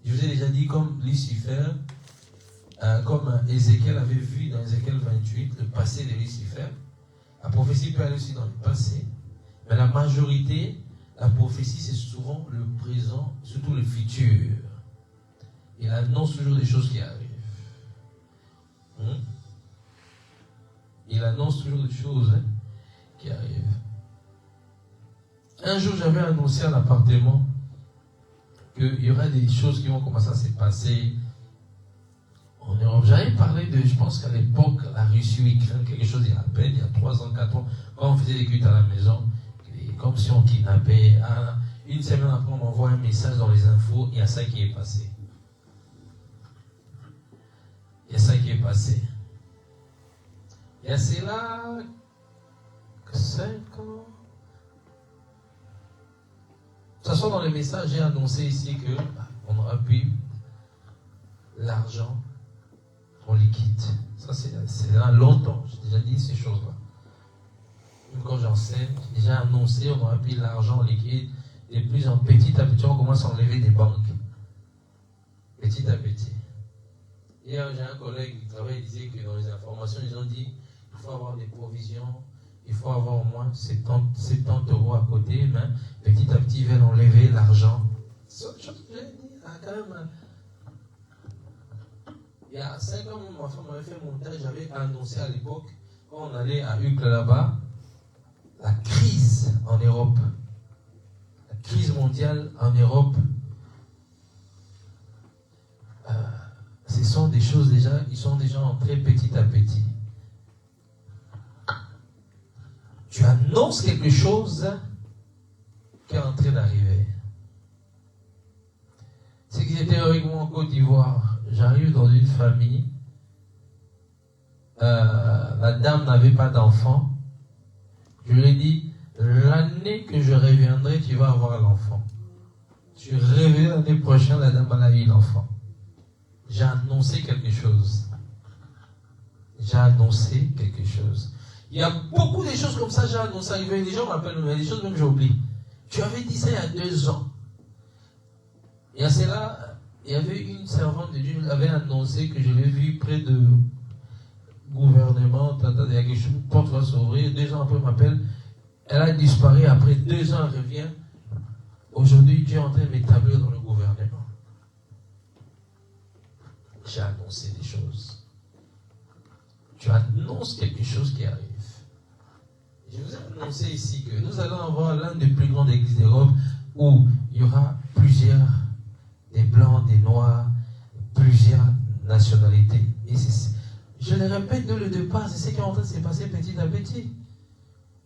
Je vous ai déjà dit, comme Lucifer, comme Ézéchiel avait vu dans Ézéchiel 28, le passé de Lucifer. La prophétie peut aller aussi dans le passé. Mais la majorité La prophétie, c'est souvent le présent, surtout le futur. Il annonce toujours des choses qui arrivent. Il annonce toujours des choses qui arrivent. Un jour, j'avais annoncé à l'appartement qu'il y aura des choses qui vont commencer à se passer en Europe. J'avais parlé de, je pense qu'à l'époque, la Russie ou l'Ukraine, quelque chose il y a à peine, il y a 3 ans, 4 ans, quand on faisait des cultes à la maison, comme si on kidnappait. Une semaine après, on m'envoie un message dans les infos, il y a ça qui est passé. Il y a ça qui est passé. Il y a cela 5 ans. De toute façon, dans les messages, j'ai annoncé ici qu'on aura pu l'argent en liquide. Ça, c'est là longtemps. J'ai déjà dit ces choses-là. Même quand j'enseigne, j'ai déjà annoncé qu'on aura pu l'argent en liquide. Et plus en petit à petit, on commence à enlever des banques. Petit à petit. Hier, j'ai un collègue qui travaille, il disait que dans les informations, ils ont dit qu'il faut avoir des provisions, il faut avoir au moins 70 € à côté, mais petit à petit, ils veulent enlever l'argent. C'est autre chose que j'ai dit, quand même. Il y a 5 ans, ma femme m'avait fait montage, j'avais annoncé à l'époque, quand on allait à Uccle là-bas, la crise en Europe, la crise mondiale en Europe, ce sont des choses déjà, ils sont déjà entrés petit à petit. Tu annonces quelque chose qui est en train d'arriver. C'est qu'ils étaient avec moi en Côte d'Ivoire. J'arrive dans une famille. La dame n'avait pas d'enfant. Je lui ai dit, l'année que je reviendrai, tu vas avoir l'enfant. Je reviens l'année prochaine, la dame a eu l'enfant. J'ai annoncé quelque chose. J'ai annoncé quelque chose. Il y a beaucoup de choses comme ça, j'ai annoncé. Les gens m'appellent, mais des choses même j'oublie. Tu avais dit ça il y a 2 ans. Il y a cela, il y avait une servante de Dieu qui avait annoncé que je l'ai vu près de gouvernement, il y a quelque chose, une porte va s'ouvrir, 2 ans après elle m'appelle, elle a disparu, après 2 ans elle revient. Aujourd'hui, Dieu est en train de m'établir dans le gouvernement. J'ai annoncé des choses. Tu annonces quelque chose qui arrive. Je vous ai annoncé ici que nous allons avoir l'un des plus grandes églises d'Europe où il y aura plusieurs, des blancs, des noirs, plusieurs nationalités. Et je le répète dès le départ, c'est ce qui est en train de se passer petit à petit.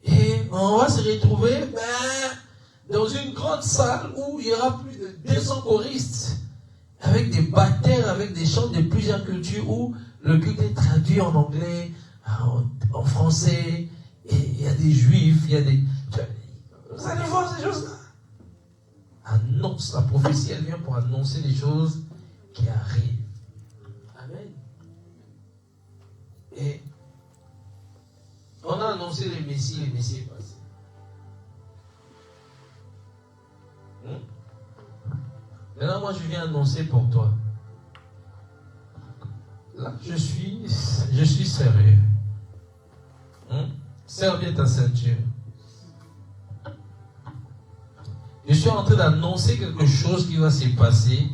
Et on va se retrouver dans une grande salle où il y aura plus de 200 choristes, avec des batteurs, avec des chants de plusieurs cultures, où le culte est traduit en anglais, en français, et il y a des juifs, il y a des... Vous allez voir ces choses-là. Annonce, la prophétie, elle vient pour annoncer les choses qui arrivent. Amen. Et on a annoncé le Messie est passé. Maintenant, moi, je viens annoncer pour toi. Là, je suis sérieux. Serre bien ta ceinture. Je suis en train d'annoncer quelque chose qui va se passer,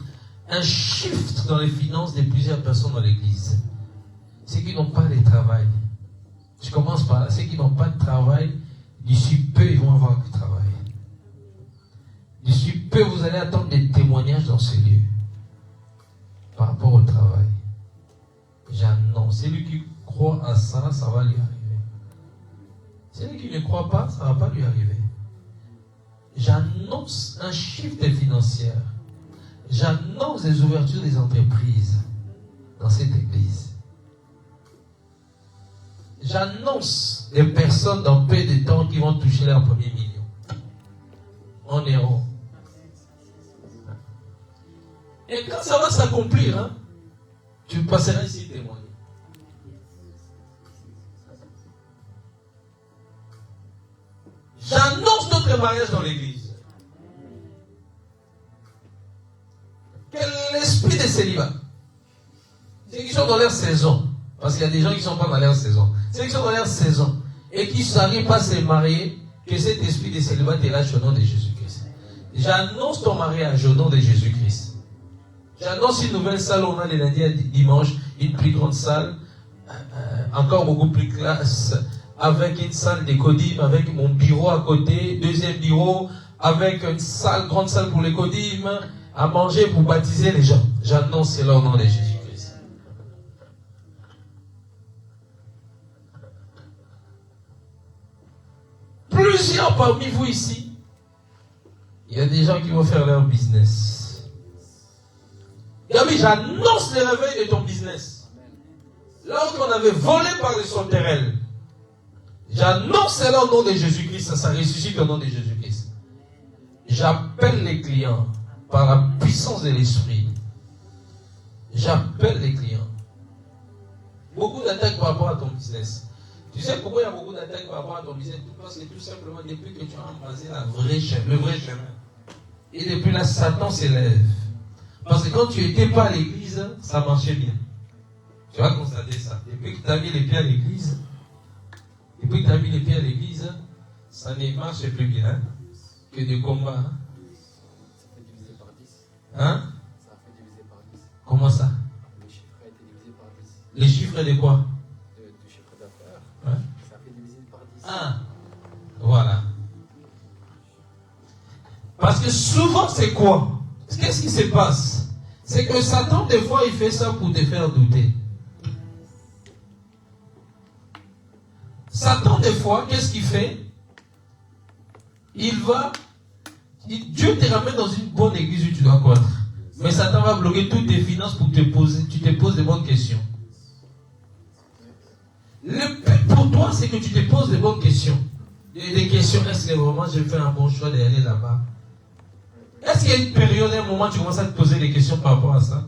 un shift dans les finances de plusieurs personnes dans l'église. Ceux qui n'ont pas de travail. Je commence par là. Ceux qui n'ont pas de travail, d'ici peu, ils vont avoir du travail. D'ici peu, vous allez attendre des témoignages dans ce lieu par rapport au travail. J'annonce. Celui qui croit à ça, ça va lui arriver. Celui qui ne croit pas, ça ne va pas lui arriver. J'annonce un shift financier. J'annonce des ouvertures des entreprises dans cette église. J'annonce des personnes dans peu de temps qui vont toucher leur premier million en euros. Et quand ça va s'accomplir, tu passeras ici témoigner. J'annonce notre mariage dans l'église. Quel esprit de célibat. Ceux qui sont dans leur saison, parce qu'il y a des gens qui ne sont pas dans leur saison, ceux qui sont dans leur saison et qui n'arrivent pas à se marier, que cet esprit de célibat te lâche au nom de Jésus-Christ. J'annonce ton mariage au nom de Jésus-Christ. J'annonce une nouvelle salle, on a les lundis à dimanche, une plus grande salle, encore beaucoup plus classe, avec une salle des codimes, avec mon bureau à côté, deuxième bureau, avec une salle, grande salle pour les codimes, à manger pour baptiser les gens. J'annonce cela au nom de Jésus-Christ. Plusieurs parmi vous ici, il y a des gens qui vont faire leur business. Gabi, j'annonce le réveil de ton business. Lorsqu'on avait volé par les sauterelles, j'annonce cela au nom de Jésus-Christ, ça ressuscite au nom de Jésus-Christ. J'appelle les clients par la puissance de l'esprit. J'appelle les clients. Beaucoup d'attaques par rapport à ton business. Tu sais pourquoi il y a beaucoup d'attaques par rapport à ton business? Parce que tout simplement, depuis que tu as embrassé le vrai chemin, et depuis là, Satan s'élève. Parce que quand tu n'étais pas à l'église, ça marchait bien. Tu vas constater ça. Depuis que tu as mis les pieds à l'église, ça ne marche plus bien que des combats. Ça fait diviser par 10. Hein? Ça fait diviser par 10. Comment ça? Le chiffre a été divisé par 10. Les chiffres de quoi? Du chiffre d'affaires. Ouais. Ça fait diviser par 10. Ah, voilà. Parce que souvent, c'est quoi? Qu'est-ce qui se passe? C'est que Satan, des fois, il fait ça pour te faire douter. Satan, des fois, qu'est-ce qu'il fait? Dieu te ramène dans une bonne église où tu dois croître. Mais Satan va bloquer toutes tes finances pour tu te poses des bonnes questions. Le but pour toi, c'est que tu te poses des bonnes questions. Des questions, est-ce que vraiment j'ai fait un bon choix d'aller là-bas? Est-ce qu'il y a une période, un moment, tu commences à te poser des questions par rapport à ça?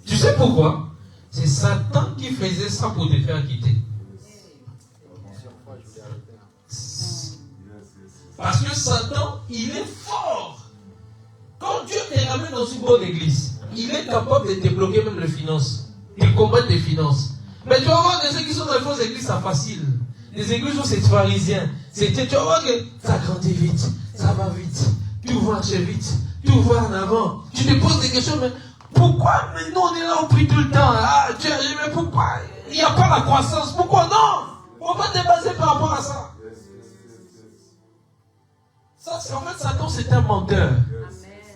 Tu sais pourquoi? C'est Satan qui faisait ça pour te faire quitter. Parce que Satan, il est fort. Quand Dieu te ramène dans une bonne église, il est capable de te bloquer même les finances, de combattre les finances. Mais tu vas voir des gens qui sont dans les fausses églises, c'est facile. Les églises où c'est pharisien, tu vas voir que ça grandit vite, ça va vite, tout marche vite, tout va en avant. Tu te poses des questions, mais pourquoi mais nous on est là au prix tout le temps? Ah, Dieu, mais pourquoi il n'y a pas la croissance? Pourquoi non? On va te baser par rapport à ça. Ça, c'est en fait, Satan, c'est un menteur.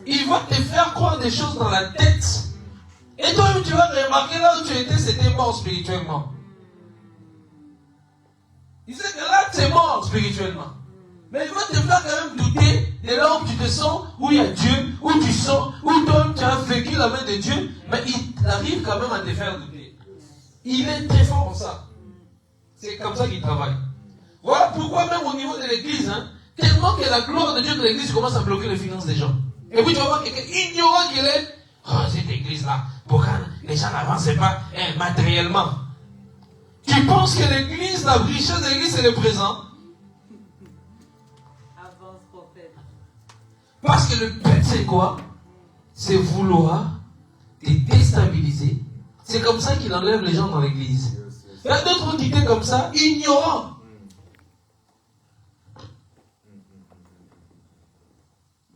Il va te faire croire des choses dans la tête. Et toi, tu vas remarquer là où tu étais, c'était mort spirituellement. Il sait que là, tu es mort spirituellement. Mais il va te faire quand même douter de là où tu te sens, où il y a Dieu, où tu sens, où toi tu as vécu la main de Dieu. Mais il arrive quand même à te faire douter. Il est très fort pour ça. C'est comme ça qu'il travaille. Voilà pourquoi même au niveau de l'église, tellement que la gloire de Dieu de l'église commence à bloquer les finances des gens. Et puis tu vas voir quelqu'un ignorant qu'il est. Oh, cette église-là, pourquoi les gens n'avancent pas matériellement? Tu penses que l'église, la richesse de l'église, c'est le présent? Avance, prophète. Parce que le but, c'est quoi? C'est vouloir te déstabiliser. C'est comme ça qu'il enlève les gens dans l'église. Il y a d'autres qui étaient comme ça, ignorants.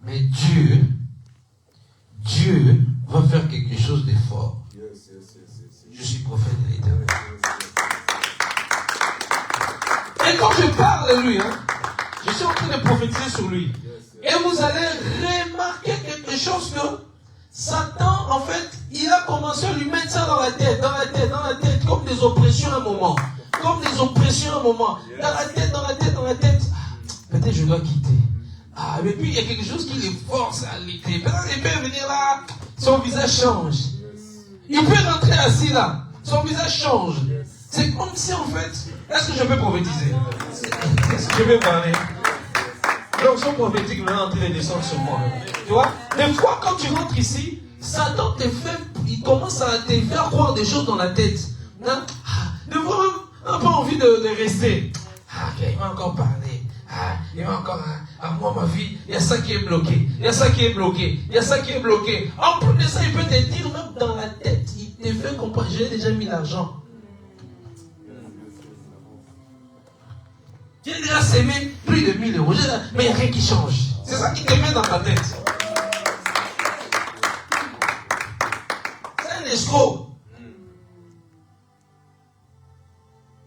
Mais Dieu va faire quelque chose de fort. Je suis prophète de l'Éternel. Et quand je parle de lui, je suis en train de prophétiser sur lui. Et vous allez remarquer quelque chose que Satan, en fait, il a commencé à lui mettre ça dans la tête, comme des oppressions à un moment. Dans la tête. Peut-être je dois quitter. Ah, mais puis il y a quelque chose qui les force à quitter. Peut-être il peut venir là, son visage change. Il peut rentrer assis là, son visage change. C'est comme si en fait, est-ce que je peux prophétiser? Est-ce que je peux parler? Donc son prophétique maintenant en train de descendre sur moi. Tu vois? Des fois quand tu rentres ici, Satan te fait, il commence à te faire croire des choses dans la tête. Des fois même, on n'a pas envie de rester. Il va encore parler. Il va encore, moi ma vie, il y a ça qui est bloqué. En plus de ça, il peut te dire même dans la tête, il te fait comprendre, j'ai déjà mis l'argent. J'ai déjà sémé plus de 1000 euros, mais il n'y a rien qui change. C'est ça qui te met dans ta tête. C'est un escroc.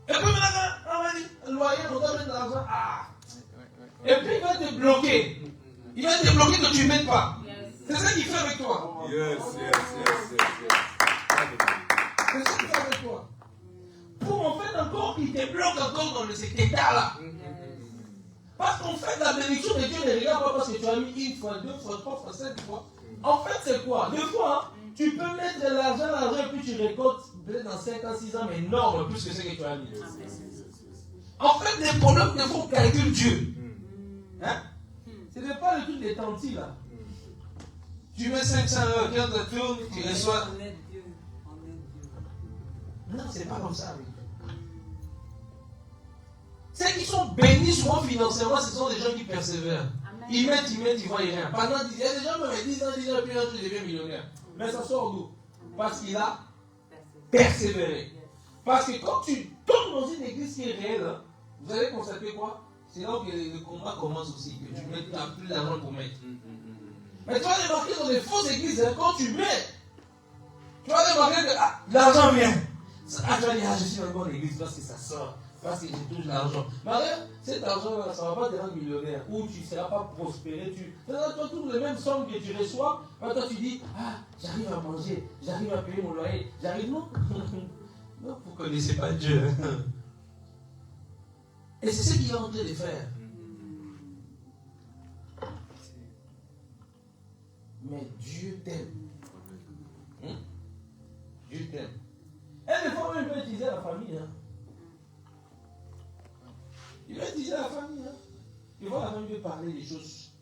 Et puis maintenant, on va dire, le loyer, on doit mettre de l'argent. Ah. Et puis il va te bloquer. Il va te bloquer que tu ne mettes pas. C'est ça qu'il fait avec toi. Yes. C'est ça qu'il fait avec toi. Pour en fait encore, il te bloque encore dans cet état-là. Parce qu'en fait, la bénédiction de Dieu ne regarde pas parce que tu as mis une fois, deux fois, trois fois, cinq fois. En fait, c'est quoi? Deux fois, tu peux mettre de l'argent, et puis tu récoltes peut-être dans 5 ans, 6 ans, mais énorme, plus que ce que tu as mis. En fait, les problèmes ne font calculer Dieu. Hein? Ce n'est pas le truc des tantis là. Tu mets 500 euros, quand tu tournes, tu reçois. Non, c'est pas comme ça. Ceux qui sont bénis souvent financièrement, ce sont des gens qui persévèrent. Ils mettent, ils voient rien. Pendant 10 ans, il y a des gens qui me disent 10 ans, puis un jour, je deviens millionnaire. Mais ça sort d'où? Parce qu'il a persévéré. Parce que quand tu tombes dans une église qui est réelle, hein, vous allez constater quoi? C'est là que le combat commence aussi, que tu n'as plus d'argent pour mettre. Mais tu vas remarquer dans les fausses églises, hein, quand tu mets, tu vas remarquer que l'argent vient. Tu vas dire, je suis dans une bonne église parce que ça sort, parce que je touche l'argent. Mais regarde, cet argent-là, ça ne va pas te rendre millionnaire, ou tu ne seras pas prospéré. Tu trouves les mêmes sommes que tu reçois, mais toi tu dis, j'arrive à manger, j'arrive à payer mon loyer, j'arrive, non. Non, vous ne connaissez pas Dieu. Et c'est ce qu'il est en train de faire. Mais Dieu t'aime. Dieu t'aime. Et des fois, il peut utiliser la famille. Hein. Il va utiliser la famille. Hein. Tu vois, la famille veut parler des choses.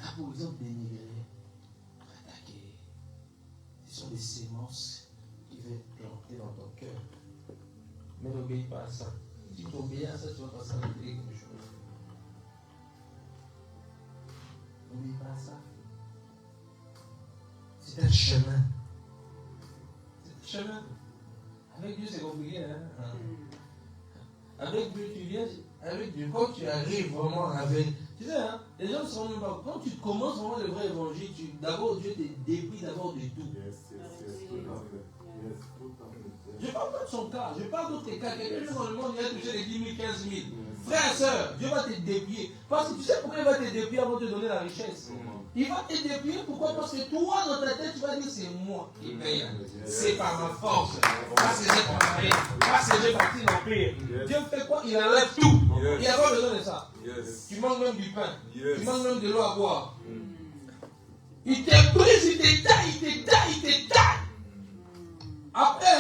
Ah, pour exemple, dénigrer, attaquer. Ce sont des sémences qui veulent planter dans ton cœur. Mais n'obéis pas à ça. Si tu obéis à ça, tu vas passer à quelque chose. N'oublie pas ça. C'est un chemin. C'est un chemin. Avec Dieu, c'est compliqué. Hein? Avec Dieu, tu viens. Avec Dieu, quand tu arrives vraiment avec. Tu sais, hein, les gens ne se rendent même pas. Quand tu commences vraiment le vrai évangile, d'abord Dieu te déplie d'abord de tout. Je ne parle pas de son cas, je parle d'autres cas. Quelqu'un dans le monde, il a touché les 10 000, 15 000. Frère et soeur, Dieu va te déplier. Parce que tu sais pourquoi il va te déplier avant de te donner la richesse. Il va te déplier, pourquoi? Parce que toi, dans ta tête, tu vas dire c'est moi qui paye. C'est par ma force. Parce que j'ai travaillé. Parce que j'ai bâti l'empire. Dieu fait quoi? Il enlève tout. Il n'a pas besoin de ça. Tu manques même du pain. Tu manques même de l'eau à boire. Il te brise, il te taille, il te taille, il te taille. Après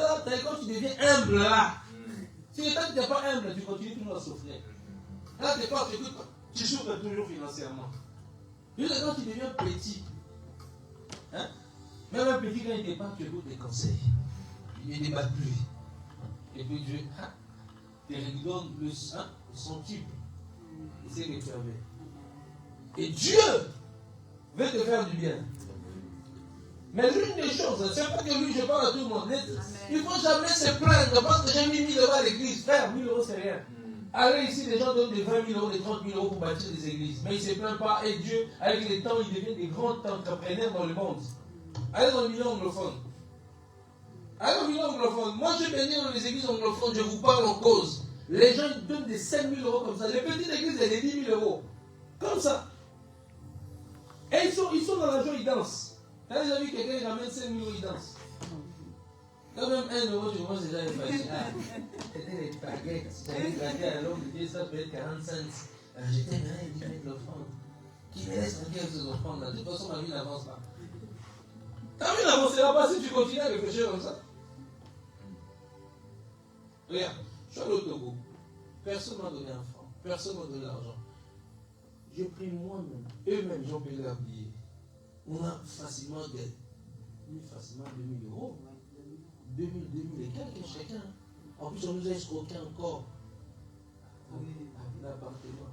là, quand tu deviens humble là, si le temps que tu n'es pas humble, tu continues toujours à souffrir. Là, tu souffres toujours financièrement. Juste quand tu deviens petit, hein? Même un petit, quand il te parle, tu écoutes des conseils. Il ne débat plus. Et puis Dieu te redonne plus son type. C'est ce que tu avais. Et Dieu veut te faire du bien. Mais l'une des choses, c'est pas que lui, je parle à tout le monde. Il ne faut jamais se plaindre parce que j'ai mis 1 000 euros à l'église. Frère, 1 000 euros, c'est rien. Allez ici, les gens donnent des 20 000 euros, des 30 000 euros pour bâtir des églises. Mais ils ne se plaignent pas. Et Dieu, avec le temps, ils deviennent des grands entrepreneurs dans le monde. Allez dans le milieu anglophone. Allez dans le milieu anglophone. Moi, je bénis dans les églises anglophones, je vous parle en cause. Les gens ils donnent des 5 000 euros comme ça. Les petites églises, c'est des 10 000 euros. Comme ça. Et ils sont dans la joie, ils dansent. Quand j'ai vu quelqu'un, il ramène 5 000 euros, il danse. Quand même 1 euro, je vois déjà les fâchés. C'était les baguettes. J'avais gratté à l'homme de Dieu, ça peut être 40 cents. J'étais bien, il dit, mettre l'offrande. Qui me laisse tranquille avec ces offrandes-là? De toute façon, ma vie n'avance pas. Ta vie n'avancera pas si tu continues à réfléchir comme ça. Regarde, je suis allé au Togo. Personne ne m'a donné un franc. Personne ne m'a donné l'argent. J'ai pris moi-même. Eux-mêmes, ils ont payé leur billet. On a facilement 2 000 euros. 2 000 et quelques chacun. En plus, on nous a escroqué encore. L'appartement.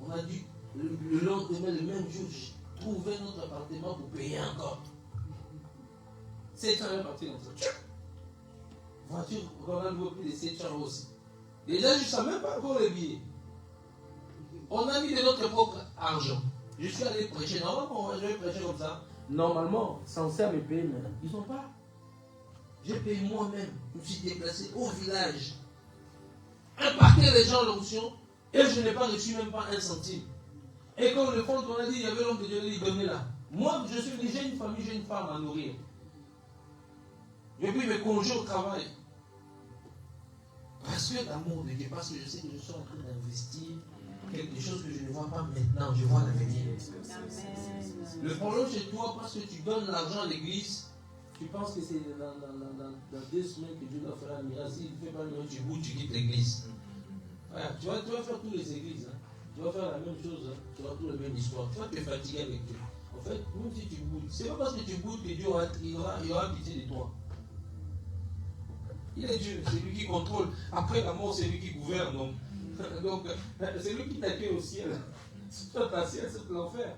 On a dû, le lendemain, le même jour, trouver notre appartement pour payer encore. C'est un parti comme ça. Voiture, on a loué plus de 700 euros aussi. Déjà, je ne savais même pas encore les billets. On a mis de notre propre argent. Je suis allé prêcher. Normalement, je vais prêcher comme ça. Normalement, censé à me payer, mais ils n'ont pas. J'ai payé moi-même. Je me suis déplacé au village. Impacté les gens l'onction. Et je n'ai pas reçu même pas un centime. Et comme le fond, on a dit, il y avait l'homme de Dieu, il donnait là. Moi, je suis dit, j'ai une famille, j'ai une femme à nourrir. J'ai pris mes congés au travail. Parce que l'amour de Dieu, parce que je sais que je suis en train d'investir quelque chose que je ne vois pas maintenant, je vois l'avenir. Le problème chez toi, parce que tu donnes l'argent à l'église, tu penses que c'est dans 2 semaines que Dieu doit faire un miracle. S'il ne fait pas le miracle, tu bouges, tu quittes l'église. Voilà, tu vas faire toutes les églises. Hein. Tu vas faire la même chose, hein. Tu vas faire la même histoire. Tu vas te fatiguer avec Dieu. En fait, même si tu bouges, c'est pas parce que tu bouges que Dieu aura pitié de toi. Il est Dieu, c'est lui qui contrôle. Après la mort, c'est lui qui gouverne. Donc c'est lui qui t'accueille au ciel. Soit ta ciel, c'est l'enfer.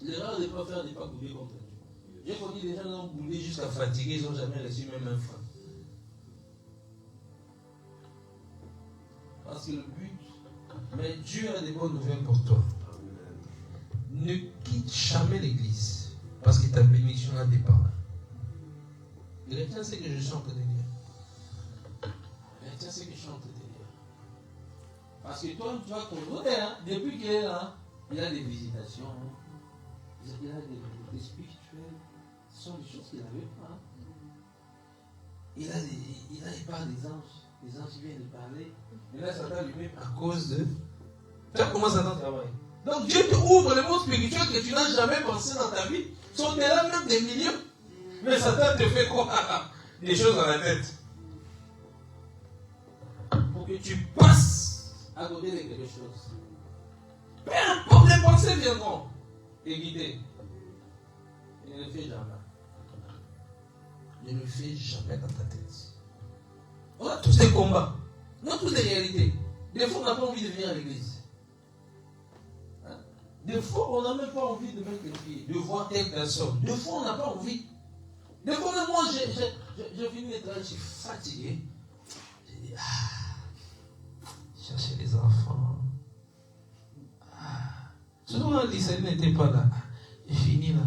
L'erreur de ne pas faire n'est pas bouler contre Dieu. J'ai connu des gens qui ont boulé jusqu'à fatiguer, ils n'ont jamais reçu même un franc. Parce que le but, mais Dieu a des bonnes nouvelles pour toi. Ne quitte jamais l'église, parce que ta bénédiction a départ. Le retient ce que je suis en train de dire. Le retient ce que je suis en train de dire. Parce que toi, tu vas contrôler, hein, depuis qu'il est là, il a des visitations, il a des spirituels, ce sont des choses qu'il n'avait pas. Il parle des anges. Les anges viennent lui parler. Et là, Satan lui-même à cause de. Tu vois comment Satan travaille. Donc Dieu te ouvre le monde spirituel que tu n'as jamais pensé dans ta vie. Sont là même des millions. Mais Satan te fait quoi? Des choses dans la tête. Pour que tu passes à côté de quelque chose. Peu importe, les pensées viendront te guider. Et ne le fais jamais. Ne le fais jamais dans ta tête. On a tous des combats. On a tous des réalités. Des fois, on n'a pas envie de venir à l'église. Hein? Des fois, on n'a même pas envie de mettre les pieds, de voir telle personne. Des fois, on n'a pas envie. Des fois, même moi, j'ai fini le travail, je suis fatigué. J'ai dit, chercher les enfants. Souvent, quand l'Israël n'était pas là, j'ai fini là.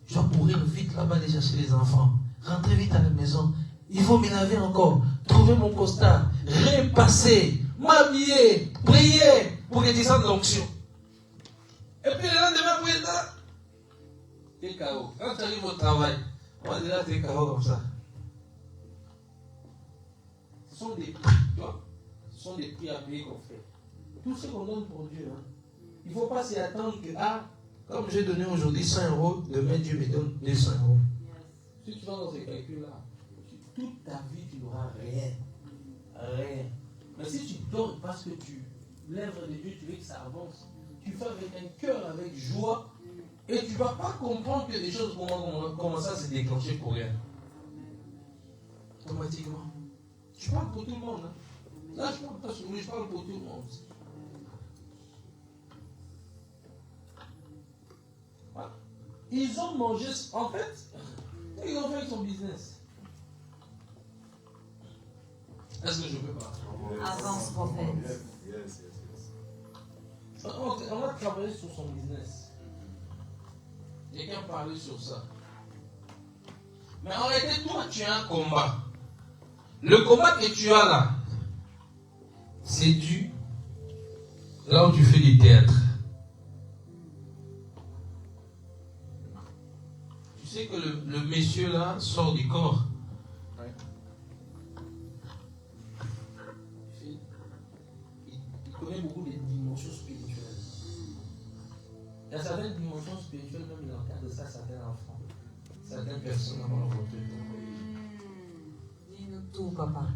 Je dois courir vite là-bas aller chercher les enfants. Rentrer vite à la maison. Il faut me laver encore. Trouver mon costard. Repasser. M'habiller. Prier. Pour que tu sentes l'onction. Et puis le lendemain, après ça, t'es KO. Quand tu arrives au travail, on va dire là, t'es KO comme ça. Ce sont des prix, tu vois. Ce sont des prix à payer qu'on fait. Tout ce qu'on donne pour Dieu, hein. Il ne faut pas s'y attendre que, comme j'ai donné aujourd'hui 100 €, demain Dieu me donne 200 €. Si tu vas dans ces calculs-là, toute ta vie, tu n'auras rien. Rien. Mais si tu donnes parce que tu l'œuvre de Dieu, tu veux que ça avance, tu fais avec un cœur, avec joie, et tu ne vas pas comprendre que des choses commencent à se déclencher pour rien. Automatiquement. Je parle pour tout le monde. Hein. Là, je parle pas sur lui, je parle pour tout le monde. Voilà. Ils ont mangé, en fait, ils ont fait son business. Est-ce que je peux pas? Avance, prophète. Yes. On va travailler sur son business. Quelqu'un parlait sur ça. Mais en réalité, toi, tu as un combat. Le combat que tu as là, c'est dû là où tu fais du théâtre. Tu sais que le monsieur là sort du corps. Il connaît beaucoup des dimensions spirituelles. Il y a certaines dimensions spirituelles, même il encadre ça certains enfants. Certaines personnes avant leur retraite. Dis-nous tout, papa.